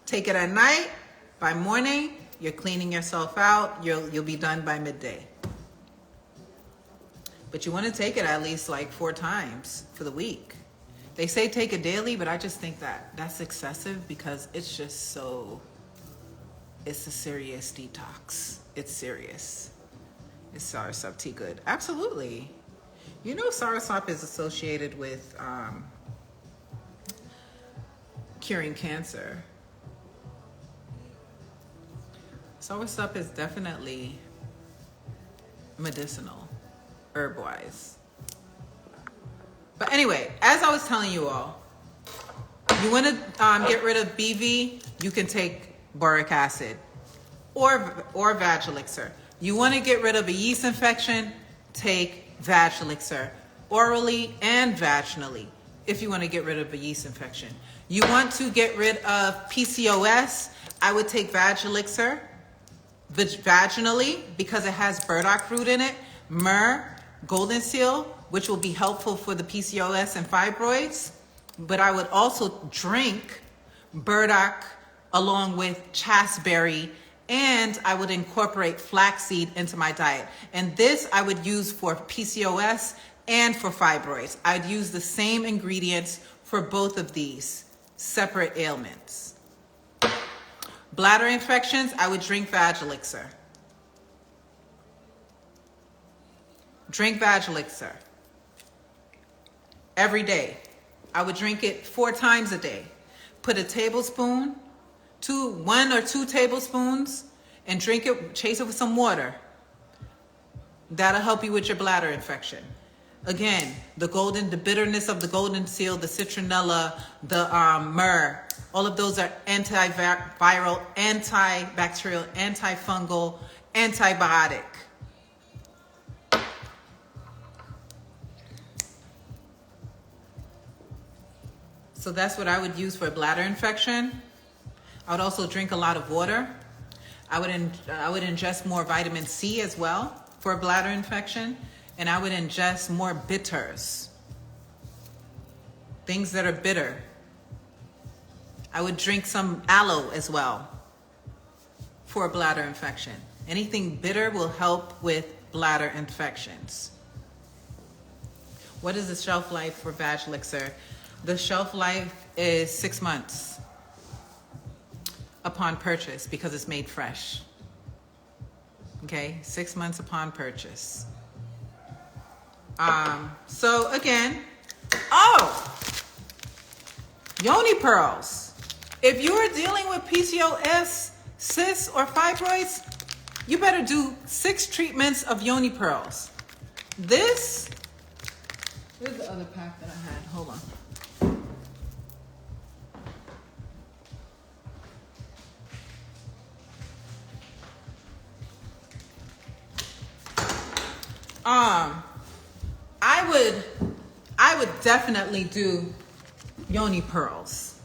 Take it at night. By morning, you're cleaning yourself out. You'll be done by midday. But you want to take it at least like 4 times for the week. They say take it daily, but I just think that's excessive, because it's just so, it's a serious detox. It's serious. Is soursop tea good? Absolutely. You know, soursop is associated with curing cancer. Soursop is definitely medicinal, herb-wise. But anyway, as I was telling you all, you want to get rid of BV, you can take boric acid or vag elixir. You want to get rid of a yeast infection, take vag elixir, orally and vaginally, if you want to get rid of a yeast infection. You want to get rid of PCOS, I would take vag elixir vaginally, because it has burdock root in it, myrrh, golden seal, which will be helpful for the PCOS and fibroids. But I would also drink burdock along with chasteberry, and I would incorporate flaxseed into my diet. And this I would use for PCOS and for fibroids. I'd use the same ingredients for both of these separate ailments. Bladder infections, I would drink vag elixir. Drink vag elixir every day. I would drink it 4 times a day. Put a tablespoon, 1 or 2 tablespoons, and drink it, chase it with some water. That'll help you with your bladder infection. Again, the bitterness of the golden seal, the citronella, the myrrh, all of those are antiviral, antibacterial, antifungal, antibiotic. So that's what I would use for a bladder infection. I would also drink a lot of water. I would ingest more vitamin C as well for a bladder infection. And I would ingest more bitters, things that are bitter. I would drink some aloe as well for a bladder infection. Anything bitter will help with bladder infections. What is the shelf life for vag elixir? The shelf life is 6 months upon purchase, because it's made fresh. Okay, 6 months upon purchase. So again, yoni pearls. If you are dealing with PCOS, cysts, or fibroids, you better do 6 treatments of yoni pearls. Where's the other pack that I had? Hold on. I would definitely do yoni pearls.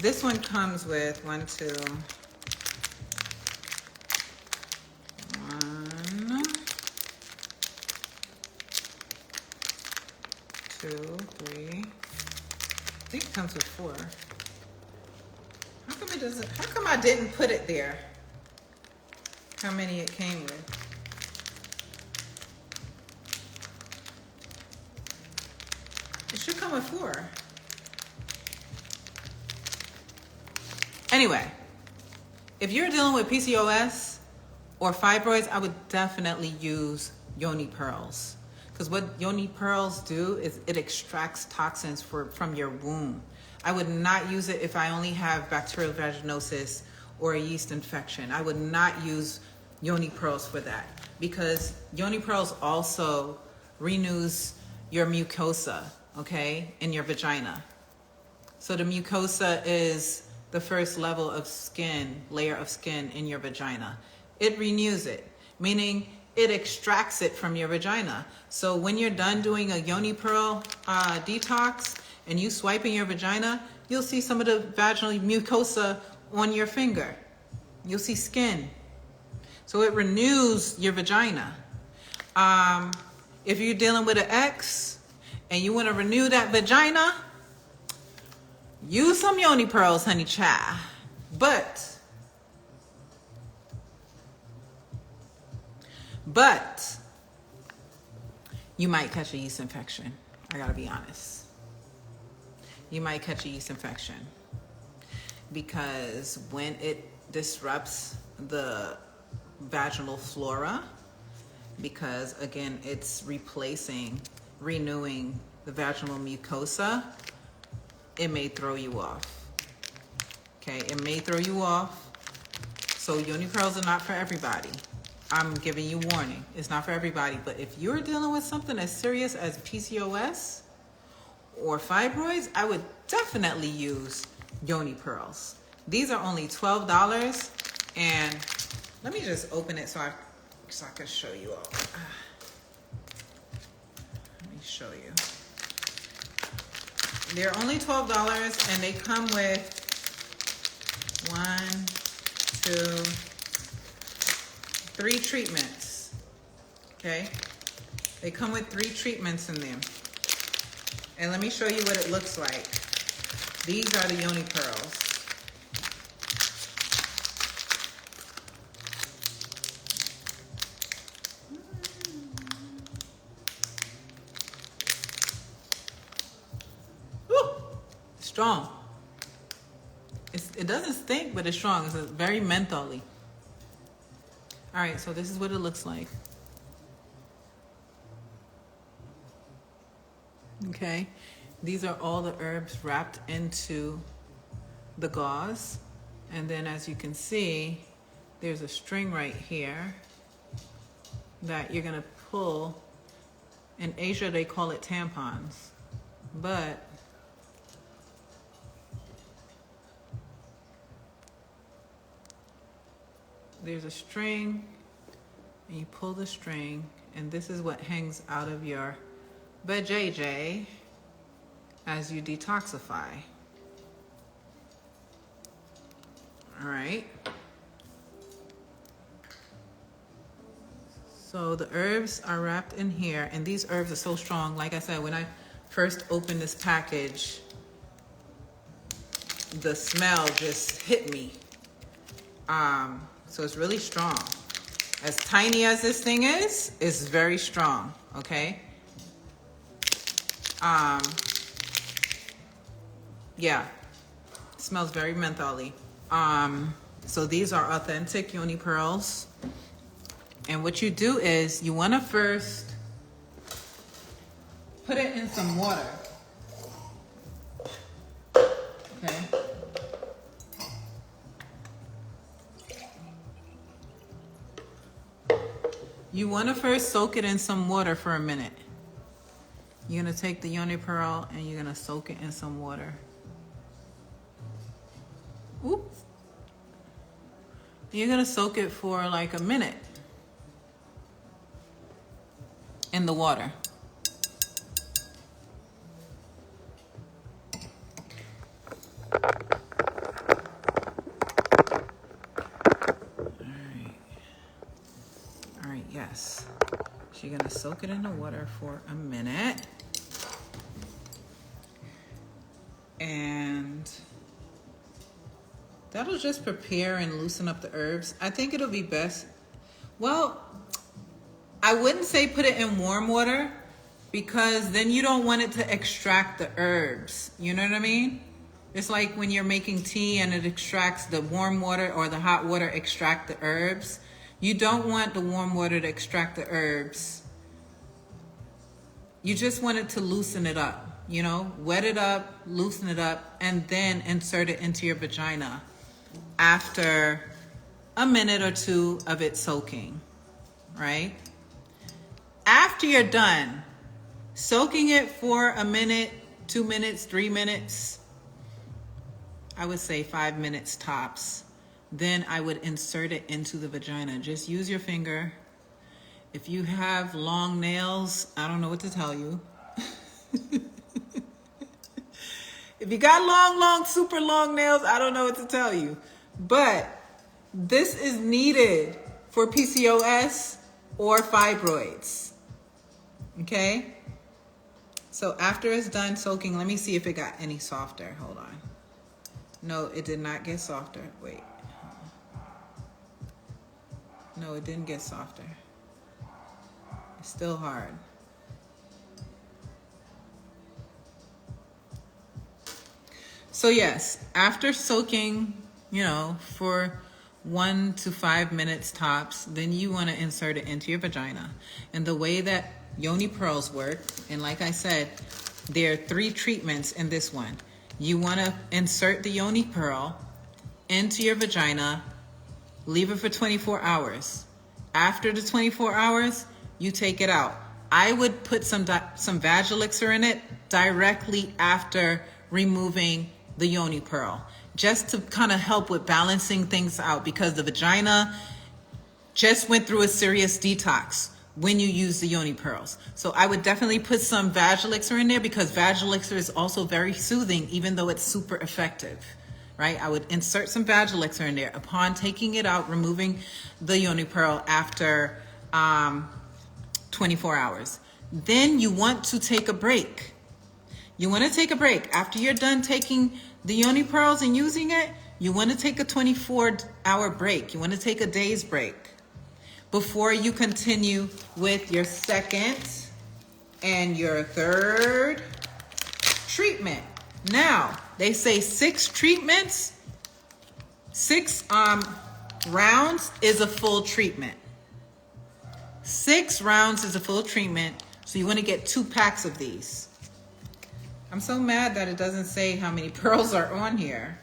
This one comes with 1, 2, 3. I think it comes with 4. How come I didn't put it there? How many it came with? It should come with 4. Anyway, if you're dealing with PCOS or fibroids, I would definitely use yoni pearls. Because what yoni pearls do is it extracts toxins from your womb. I would not use it if I only have bacterial vaginosis or a yeast infection. I would not use yoni pearls for that, because yoni pearls also renews your mucosa, okay, in your vagina. So the mucosa is the first level of layer of skin in your vagina. it renews it, meaning it extracts it from your vagina. So when you're done doing a yoni pearl detox and you swipe in your vagina, you'll see some of the vaginal mucosa on your finger. You'll see skin. So it renews your vagina. If you're dealing with an ex and you want to renew that vagina, use some yoni pearls, honey child. But you might catch a yeast infection. I gotta be honest. You might catch a yeast infection because when it disrupts the vaginal flora, because again, it's renewing the vaginal mucosa, it may throw you off. Okay, it may throw you off. So yoni pearls are not for everybody. I'm giving you warning. It's not for everybody. But if you're dealing with something as serious as PCOS or fibroids, I would definitely use yoni pearls. These are only $12. And let me just open it so I can show you all. Let me show you. They're only $12 and they come with 3 treatments. Okay? They come with 3 treatments in them. And let me show you what it looks like. These are the yoni pearls. Strong. It doesn't stink, but it's strong. It's very mentholy. All right, so this is what it looks like. Okay, these are all the herbs wrapped into the gauze. And then as you can see, there's a string right here that you're gonna pull. In Asia, they call it tampons, but there's a string, and you pull the string, and this is what hangs out of your vajayjay as you detoxify. All right. So the herbs are wrapped in here, and these herbs are so strong. Like I said, when I first opened this package, the smell just hit me. So it's really strong. As tiny as this thing is, it's very strong, okay? Yeah, it smells very mentholy. So these are authentic yoni pearls. And what you do is you want to first put it in some water, okay? You want to first soak it in some water for a minute. You're going to take the yoni pearl and you're going to soak it in some water. Oop. You're going to soak it for like a minute in the water. Yes. So you're going to soak it in the water for a minute. And that'll just prepare and loosen up the herbs. I think it'll be best. Well, I wouldn't say put it in warm water because then you don't want it to extract the herbs. You know what I mean? It's like when you're making tea and it extracts the warm water or the hot water extract the herbs. You don't want the warm water to extract the herbs. You just want it to loosen it up, you know, wet it up, loosen it up, and then insert it into your vagina after a minute or 2 of it soaking, right? After you're done soaking it for a minute, 2 minutes, 3 minutes, I would say 5 minutes tops. then I would insert it into the vagina. Just use your finger. If you have long nails, I don't know what to tell you. If you got long, super long nails, I don't know what to tell you. But this is needed for PCOS or fibroids. Okay? So after it's done soaking, let me see if it got any softer. Hold on. No, it did not get softer. Wait. No, it didn't get softer. It's still hard. So yes, after soaking, for 1 to 5 minutes tops, then you want to insert it into your vagina. And the way that yoni pearls work, and like I said, there are 3 treatments in this one. You want to insert the yoni pearl into your vagina, leave it for 24 hours. After the 24 hours, you take it out. I would put some vag elixir in it directly after removing the yoni pearl, just to kind of help with balancing things out, because the vagina just went through a serious detox when you use the yoni pearls. So I would definitely put some vag elixir in there, because vag elixir is also very soothing, even though it's super effective, right? I would insert some vag elixir in there upon taking it out, removing the yoni pearl after 24 hours. Then you want to take a break. You want to take a break. After you're done taking the yoni pearls and using it, you want to take a 24-hour break. You want to take a day's break before you continue with your second and your third treatment. Now, they say 6 treatments, 6 rounds is a full treatment. 6 rounds is a full treatment, so you want to get 2 packs of these. I'm so mad that it doesn't say how many pearls are on here.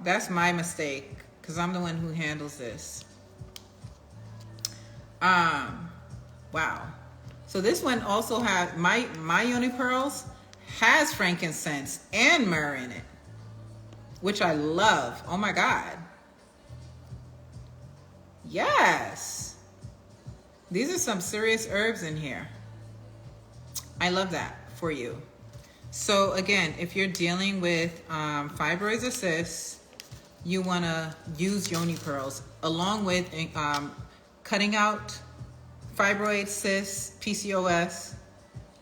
That's my mistake, because I'm the one who handles this. Wow. So this one also has, my yoni pearls has frankincense and myrrh in it, which I love. Oh my God. Yes. These are some serious herbs in here. I love that for you. So again, if you're dealing with fibroids or cysts, you want to use yoni pearls along with cutting out fibroids, cysts, PCOS,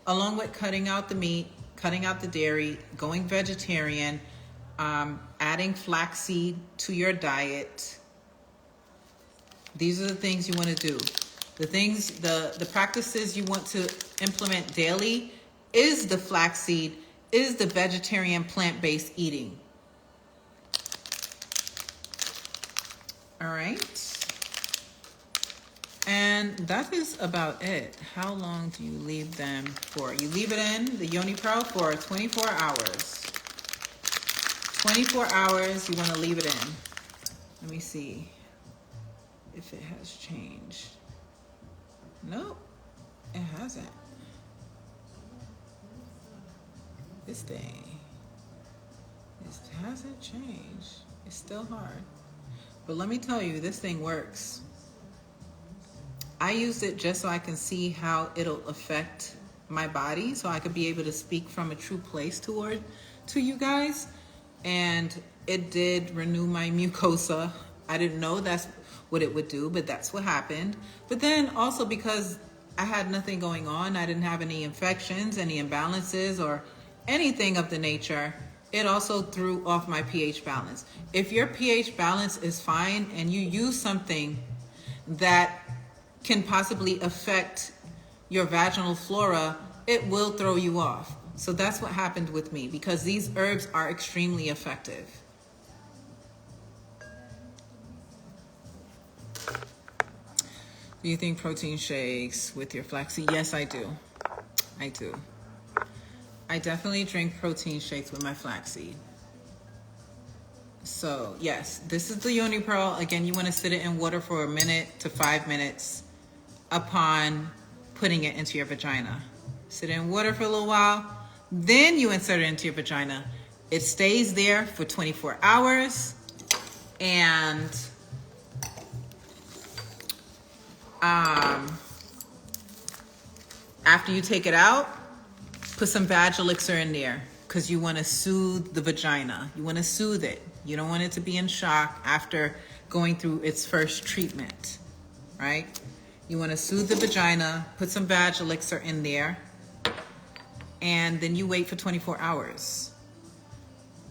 along with cutting out the meat, cutting out the dairy, going vegetarian, adding flaxseed to your diet. These are the things you want to do. The practices you want to implement daily is the flaxseed, is the vegetarian plant-based eating. All right. And that is about it. How long do you leave them for? You leave it in the yoni pearl for 24 hours. 24 hours, you want to leave it in. Let me see if it has changed. Nope, it hasn't. This thing, it hasn't changed. It's still hard. But let me tell you, this thing works. I used it just so I can see how it'll affect my body, so I could be able to speak from a true place to you guys. And it did renew my mucosa. I didn't know that's what it would do, but that's what happened. But then also because I had nothing going on, I didn't have any infections, any imbalances, or anything of the nature, it also threw off my pH balance. If your pH balance is fine and you use something that can possibly affect your vaginal flora, it will throw you off. So that's what happened with me, because these herbs are extremely effective. Do you think protein shakes with your flaxseed? Yes, I do. I do. I definitely drink protein shakes with my flaxseed. So yes, this is the yoni pearl. Again, you want to sit it in water for 1 minute to 5 minutes upon putting it into your vagina. Sit it in water for a little while, then you insert it into your vagina. It stays there for 24 hours. And after you take it out, put some vag elixir in there because you want to soothe the vagina. You want to soothe it. You don't want it to be in shock after going through its first treatment, right? You want to soothe the vagina, put some vag elixir in there, and then you wait for 24 hours.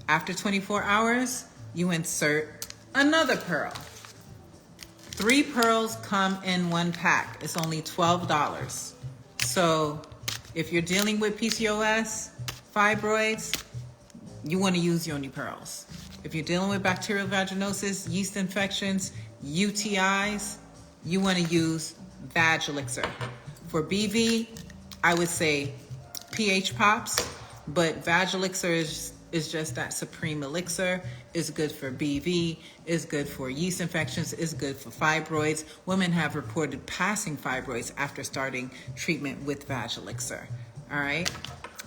After 24 hours, you insert another pearl. 3 pearls come in 1 pack. It's only $12. So if you're dealing with PCOS, fibroids, you want to use yoni pearls. If you're dealing with bacterial vaginosis, yeast infections, UTIs, you want to use vag elixir. For BV, I would say pH pops, but vag elixir is just that supreme elixir. It's good for BV, it's good for yeast infections, it's good for fibroids. Women have reported passing fibroids after starting treatment with vag elixir. All right.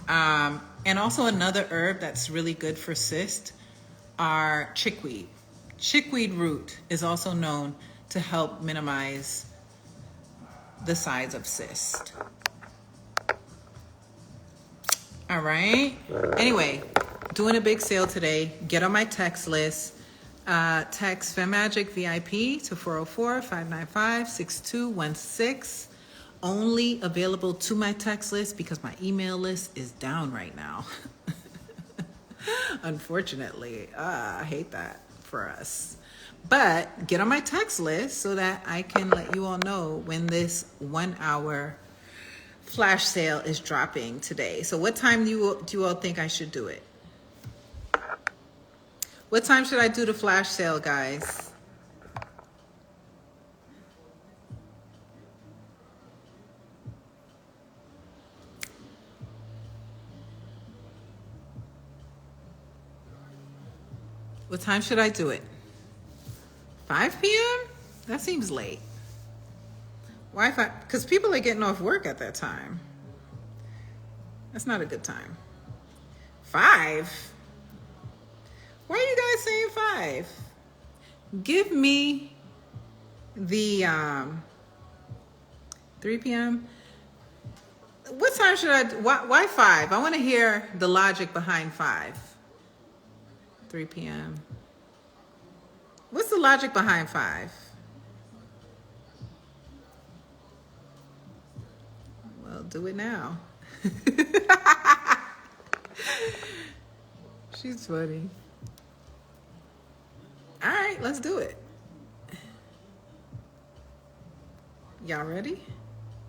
And also another herb that's really good for cyst are chickweed. Chickweed root is also known to help minimize the size of cyst. All right. Anyway, doing a big sale today. Get on my text list. Text FemMagic VIP to 404-595-6216. Only available to my text list because my email list is down right now. Unfortunately, I hate that for us. But get on my text list so that I can let you all know when this 1-hour flash sale is dropping today. So what time do you all think I should do it? What time should I do the flash sale, guys? What time should I do it? 5 p.m.? That seems late. Why 5? Because people are getting off work at that time. That's not a good time. 5? Why are you guys saying 5? Give me the 3 p.m. What time should I do? Why 5? I want to hear the logic behind 5. 3 p.m. What's the logic behind 5? Well, do it now. She's funny. All right, let's do it. Y'all ready?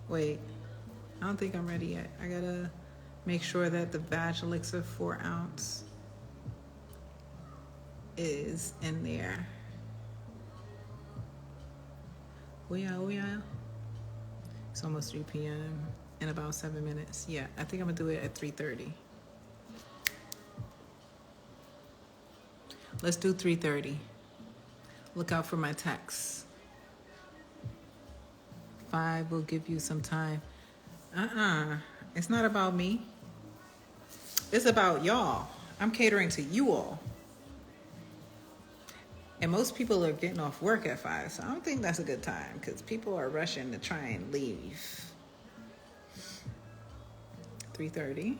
Wait, I don't think I'm ready yet. I gotta make sure that the vag elixir 4 ounce is in there. Oh yeah. It's almost 3 p.m. in about 7 minutes. Yeah, I think I'm gonna do it at 3:30. Let's do 3:30. Look out for my texts. 5 will give you some time. It's not about me. It's about y'all. I'm catering to you all. And most people are getting off work at 5, so I don't think that's a good time because people are rushing to try and leave. 3:30.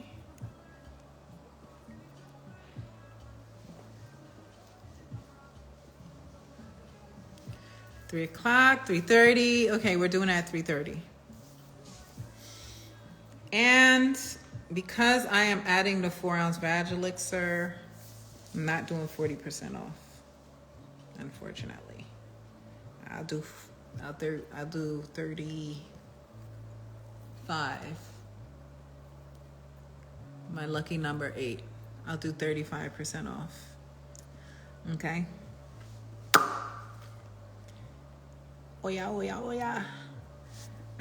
Three o'clock, 3:30. Okay, we're doing it at 3:30. And because I am adding the 4 ounce vag elixir, I'm not doing 40% off. Unfortunately, I'll do 35. My lucky number 8. I'll do 35% off. Okay. Oh yeah.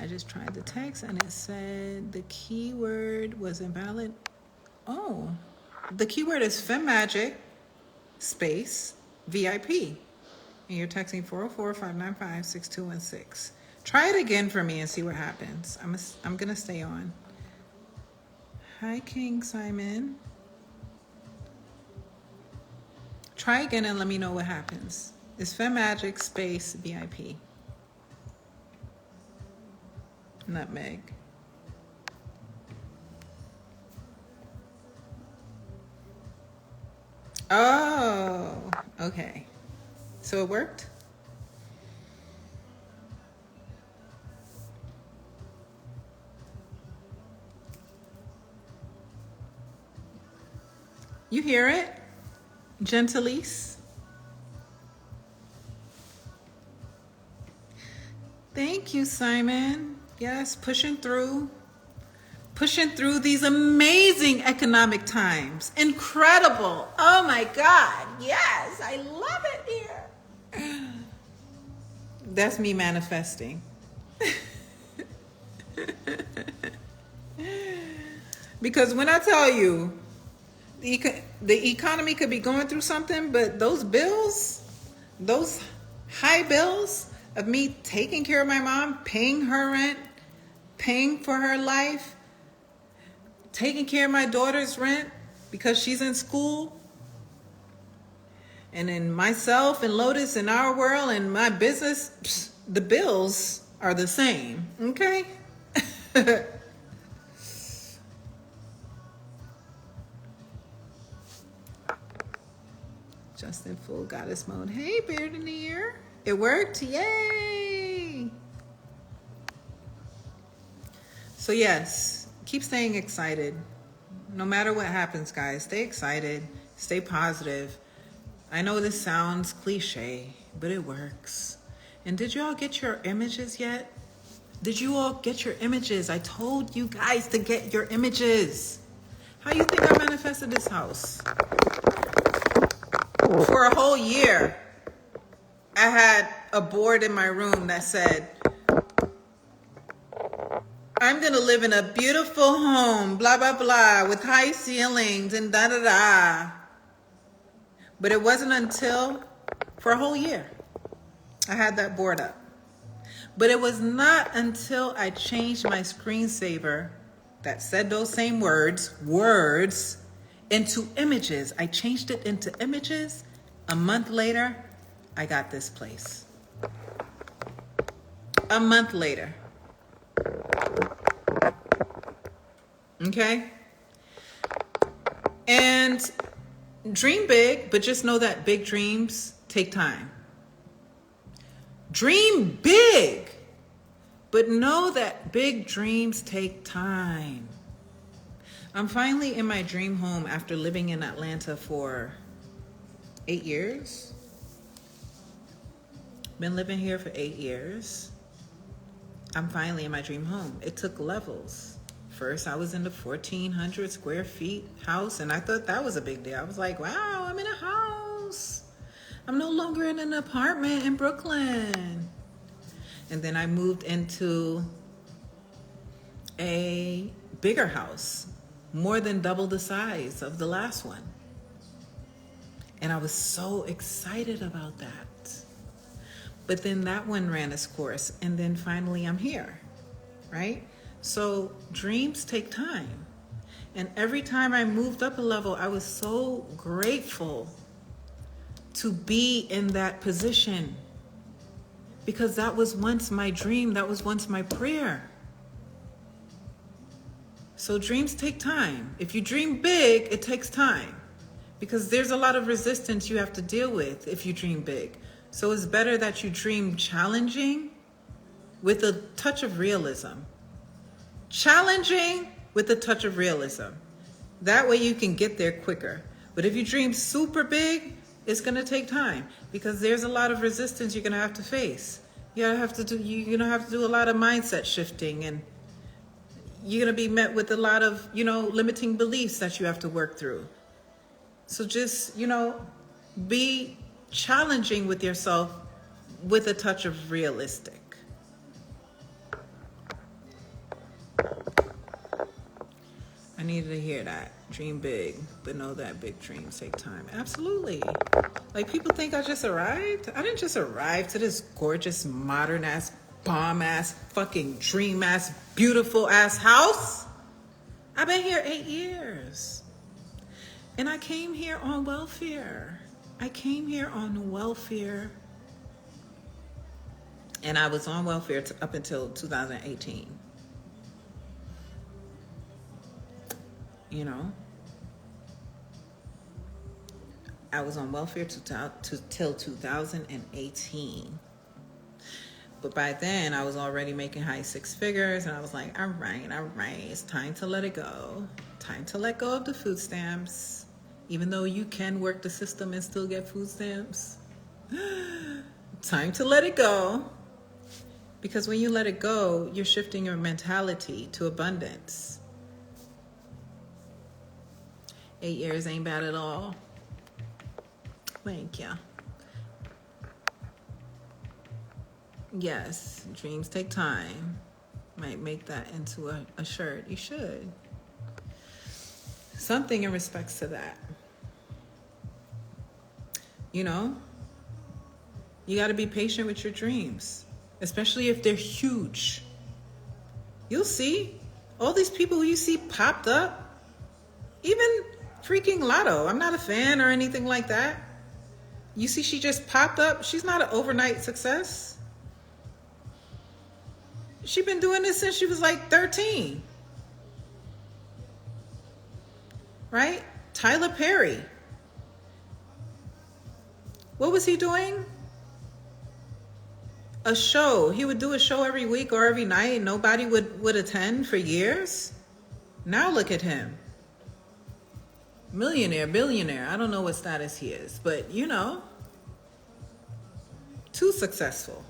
I just tried the text and it said the keyword was invalid. Oh, the keyword is FemMagic space VIP. And you're texting 404-595-6216. Try it again for me and see what happens. I'm going to stay on. Hi, King Simon. Try again and let me know what happens. It's FemMagic space VIP. Nutmeg. Oh, okay. So it worked? You hear it, Gentilise? Thank you, Simon. Yes, pushing through these amazing economic times. Incredible. Oh my God. Yes, I love it here. That's me manifesting. Because when I tell you, the economy could be going through something, but those bills, those high bills of me taking care of my mom, paying her rent, paying for her life, taking care of my daughter's rent because she's in school, and then myself and Lotus in our world and my business, the bills are the same, okay? Just in full goddess mode. Hey, Beard in the Ear. It worked. Yay. So yes, keep staying excited. No matter what happens, guys, stay excited. Stay positive. I know this sounds cliche, but it works. And did you all get your images yet? Did you all get your images? I told you guys to get your images. How you think I manifested this house? For a whole year, I had a board in my room that said, I'm going to live in a beautiful home, blah, blah, blah, with high ceilings and da, da, da. But it wasn't until, for a whole year, I had that board up. But it was not until I changed my screensaver that said those same words, into images. I changed it into images. A month later, I got this place. A month later. Okay? And dream big, but just know that big dreams take time. Dream big, but know that big dreams take time. I'm finally in my dream home after living in Atlanta for 8 years. Been living here for 8 years. I'm finally in my dream home. It took levels. First, I was in the 1,400 square feet house, and I thought that was a big deal. I was like, wow, I'm in a house. I'm no longer in an apartment in Brooklyn. And then I moved into a bigger house, more than double the size of the last one. And I was so excited about that. But then that one ran its course, and then finally I'm here, right? So dreams take time. And every time I moved up a level, I was so grateful to be in that position, because that was once my dream, that was once my prayer. So dreams take time. If you dream big, it takes time, because there's a lot of resistance you have to deal with if you dream big. So it's better that you dream challenging with a touch of realism. Challenging with a touch of realism. That way you can get there quicker. But if you dream super big, it's going to take time, because there's a lot of resistance you're going to have to face. You're going to have to do a lot of mindset shifting, and you're going to be met with a lot of, limiting beliefs that you have to work through. So just, be challenging with yourself with a touch of realistic. I needed to hear that. Dream big, but know that big dreams take time. Absolutely. Like, people think I just arrived. I didn't just arrive to this gorgeous, modern-ass, bomb-ass, fucking dream-ass, beautiful-ass house. I've been here 8 years. And I came here on welfare. I came here on welfare And I was on welfare up until 2018. You know, I was on welfare till 2018. But by then, I was already making high six figures, and I was like, all right, it's time to let it go. Time to let go of the food stamps. Even though you can work the system and still get food stamps. Time to let it go. Because when you let it go, you're shifting your mentality to abundance. 8 years ain't bad at all. Thank you. Yes, dreams take time. Might make that into a shirt. You should. Something in respects to that. You know, you got to be patient with your dreams, especially if they're huge. You'll see all these people who you see popped up, even freaking Lotto. I'm not a fan or anything like that. You see, she just popped up. She's not an overnight success. She's been doing this since she was like 13. Right? Tyler Perry. What was he doing? A show. He would do a show every week or every night. Nobody would attend for years. Now look at him. Millionaire, billionaire. I don't know what status he is, but you know, too successful.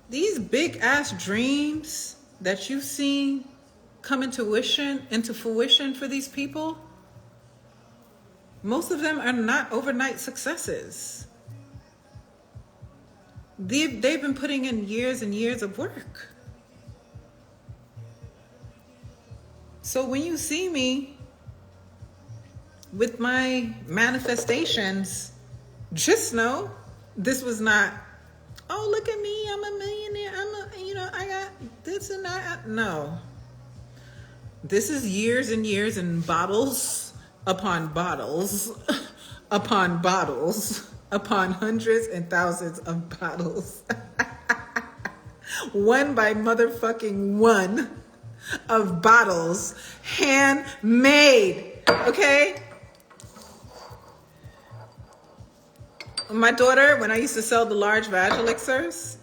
These big ass dreams that you've seen come into fruition for these people, most of them are not overnight successes. They've been putting in years and years of work. So when you see me with my manifestations, just know this was not, oh, look at me, I'm a millionaire, I got this and that. No. This is years and years and bottles upon bottles upon bottles upon hundreds and thousands of bottles. One by motherfucking one of bottles, handmade, okay? My daughter, when I used to sell the large vag elixirs,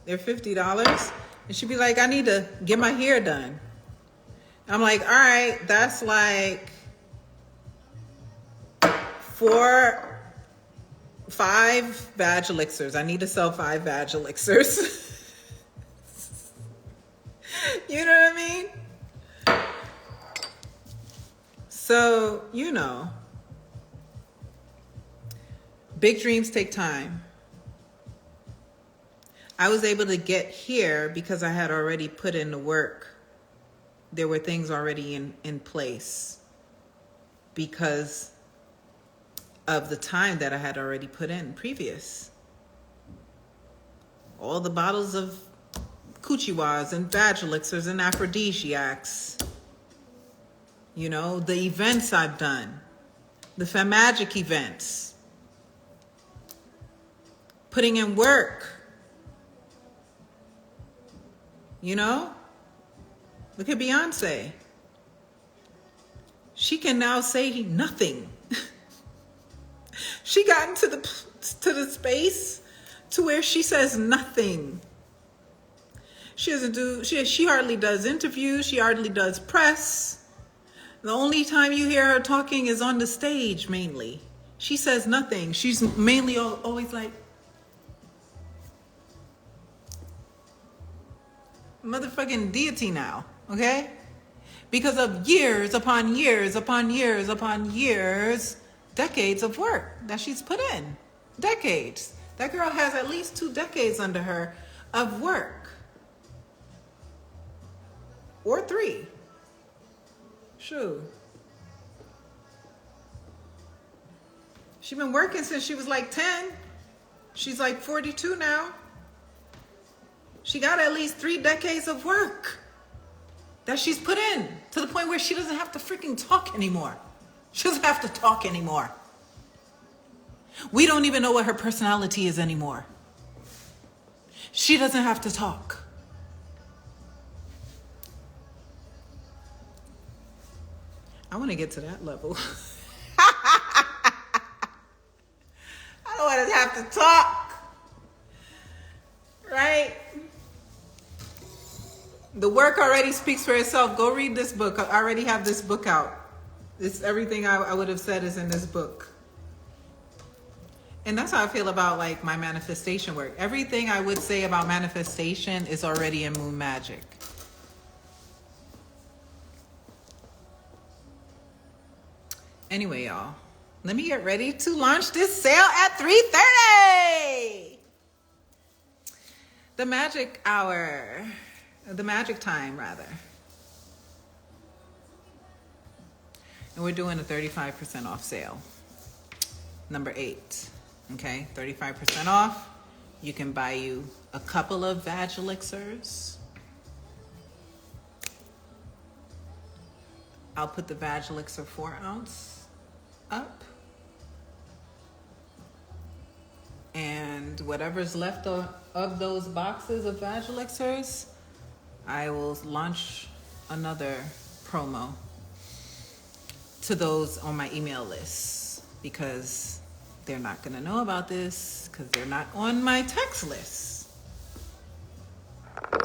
they're $50, and she'd be like, I need to get my hair done. I'm like, all right, that's like 5 vag elixirs. I need to sell 5 vag elixirs. You know what I mean? So, you know, big dreams take time. I was able to get here because I had already put in the work. There were things already in place because of the time that I had already put in previous. All the bottles of Coochie-Wahs and vag elixirs and aphrodisiacs. You know, the events I've done. The FEMagic events. Putting in work. You know? Look at Beyonce. She can now say nothing. She got into the space to where she says nothing. She doesn't do, she hardly does interviews. She hardly does press. The only time you hear her talking is on the stage mainly. She says nothing. She's mainly always like, motherfucking deity now, okay? Because of years upon years upon years upon years, decades of work that she's put in. Decades. That girl has at least 2 decades under her of work. Or 3. Sure. She's been working since she was like 10. She's like 42 now. She got at least 3 decades of work that she's put in to the point where she doesn't have to freaking talk anymore. She doesn't have to talk anymore. We don't even know what her personality is anymore. She doesn't have to talk. I want to get to that level. I don't want to have to talk. Right? The work already speaks for itself. Go read this book. I already have this book out. It's everything I would have said is in this book. And that's how I feel about like my manifestation work. Everything I would say about manifestation is already in Moon Magic. Anyway, y'all, let me get ready to launch this sale at 3:30. The magic hour, the magic time rather. And we're doing a 35% off sale. Number 8, okay, 35% off. You can buy you a couple of Vag Elixirs. I'll put the Vag Elixir 4 ounce up. And whatever's left of those boxes of Vag Elixirs, I will launch another promo to those on my email list, because they're not going to know about this because they're not on my text list.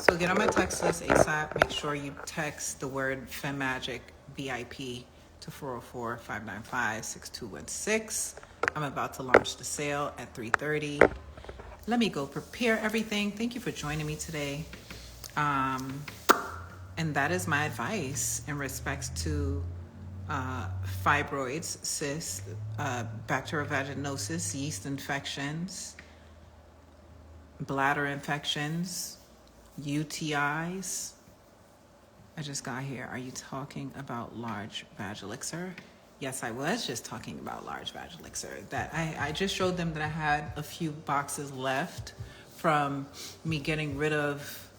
So get on my text list ASAP. Make sure you text the word FemMagic VIP to 404-595-6216. I'm about to launch the sale at 3:30. Let me go prepare everything. Thank you for joining me today. And that is my advice in respects to fibroids, cysts, bacterial vaginosis, yeast infections, bladder infections, UTIs. I just got here. Are you talking about large Vag Elixir? Yes, I was just talking about large Vag Elixir. That I just showed them that I had a few boxes left from me getting rid of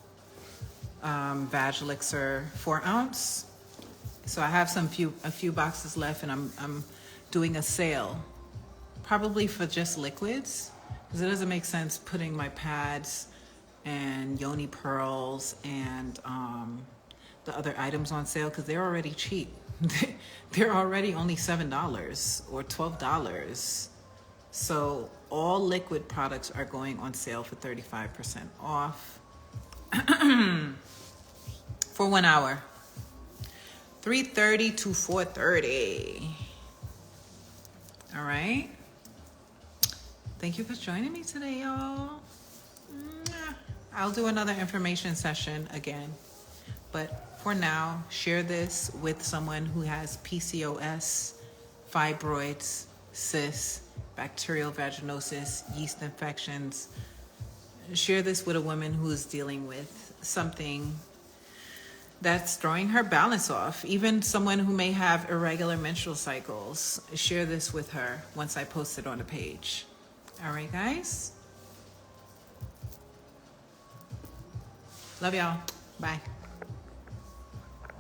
Vag Elixir 4 ounce. So I have a few boxes left, and I'm doing a sale, probably for just liquids, because it doesn't make sense putting my pads and yoni pearls and the other items on sale, because they're already cheap. They're already only $7 or $12. So all liquid products are going on sale for 35% off for 1 hour. 3:30 to 4:30. All right. Thank you for joining me today, y'all. I'll do another information session again. But for now, share this with someone who has PCOS, fibroids, cysts, bacterial vaginosis, yeast infections. Share this with a woman who is dealing with something that's throwing her balance off. Even someone who may have irregular menstrual cycles. Share this with her once I post it on the page. All right, guys? Love y'all. Bye.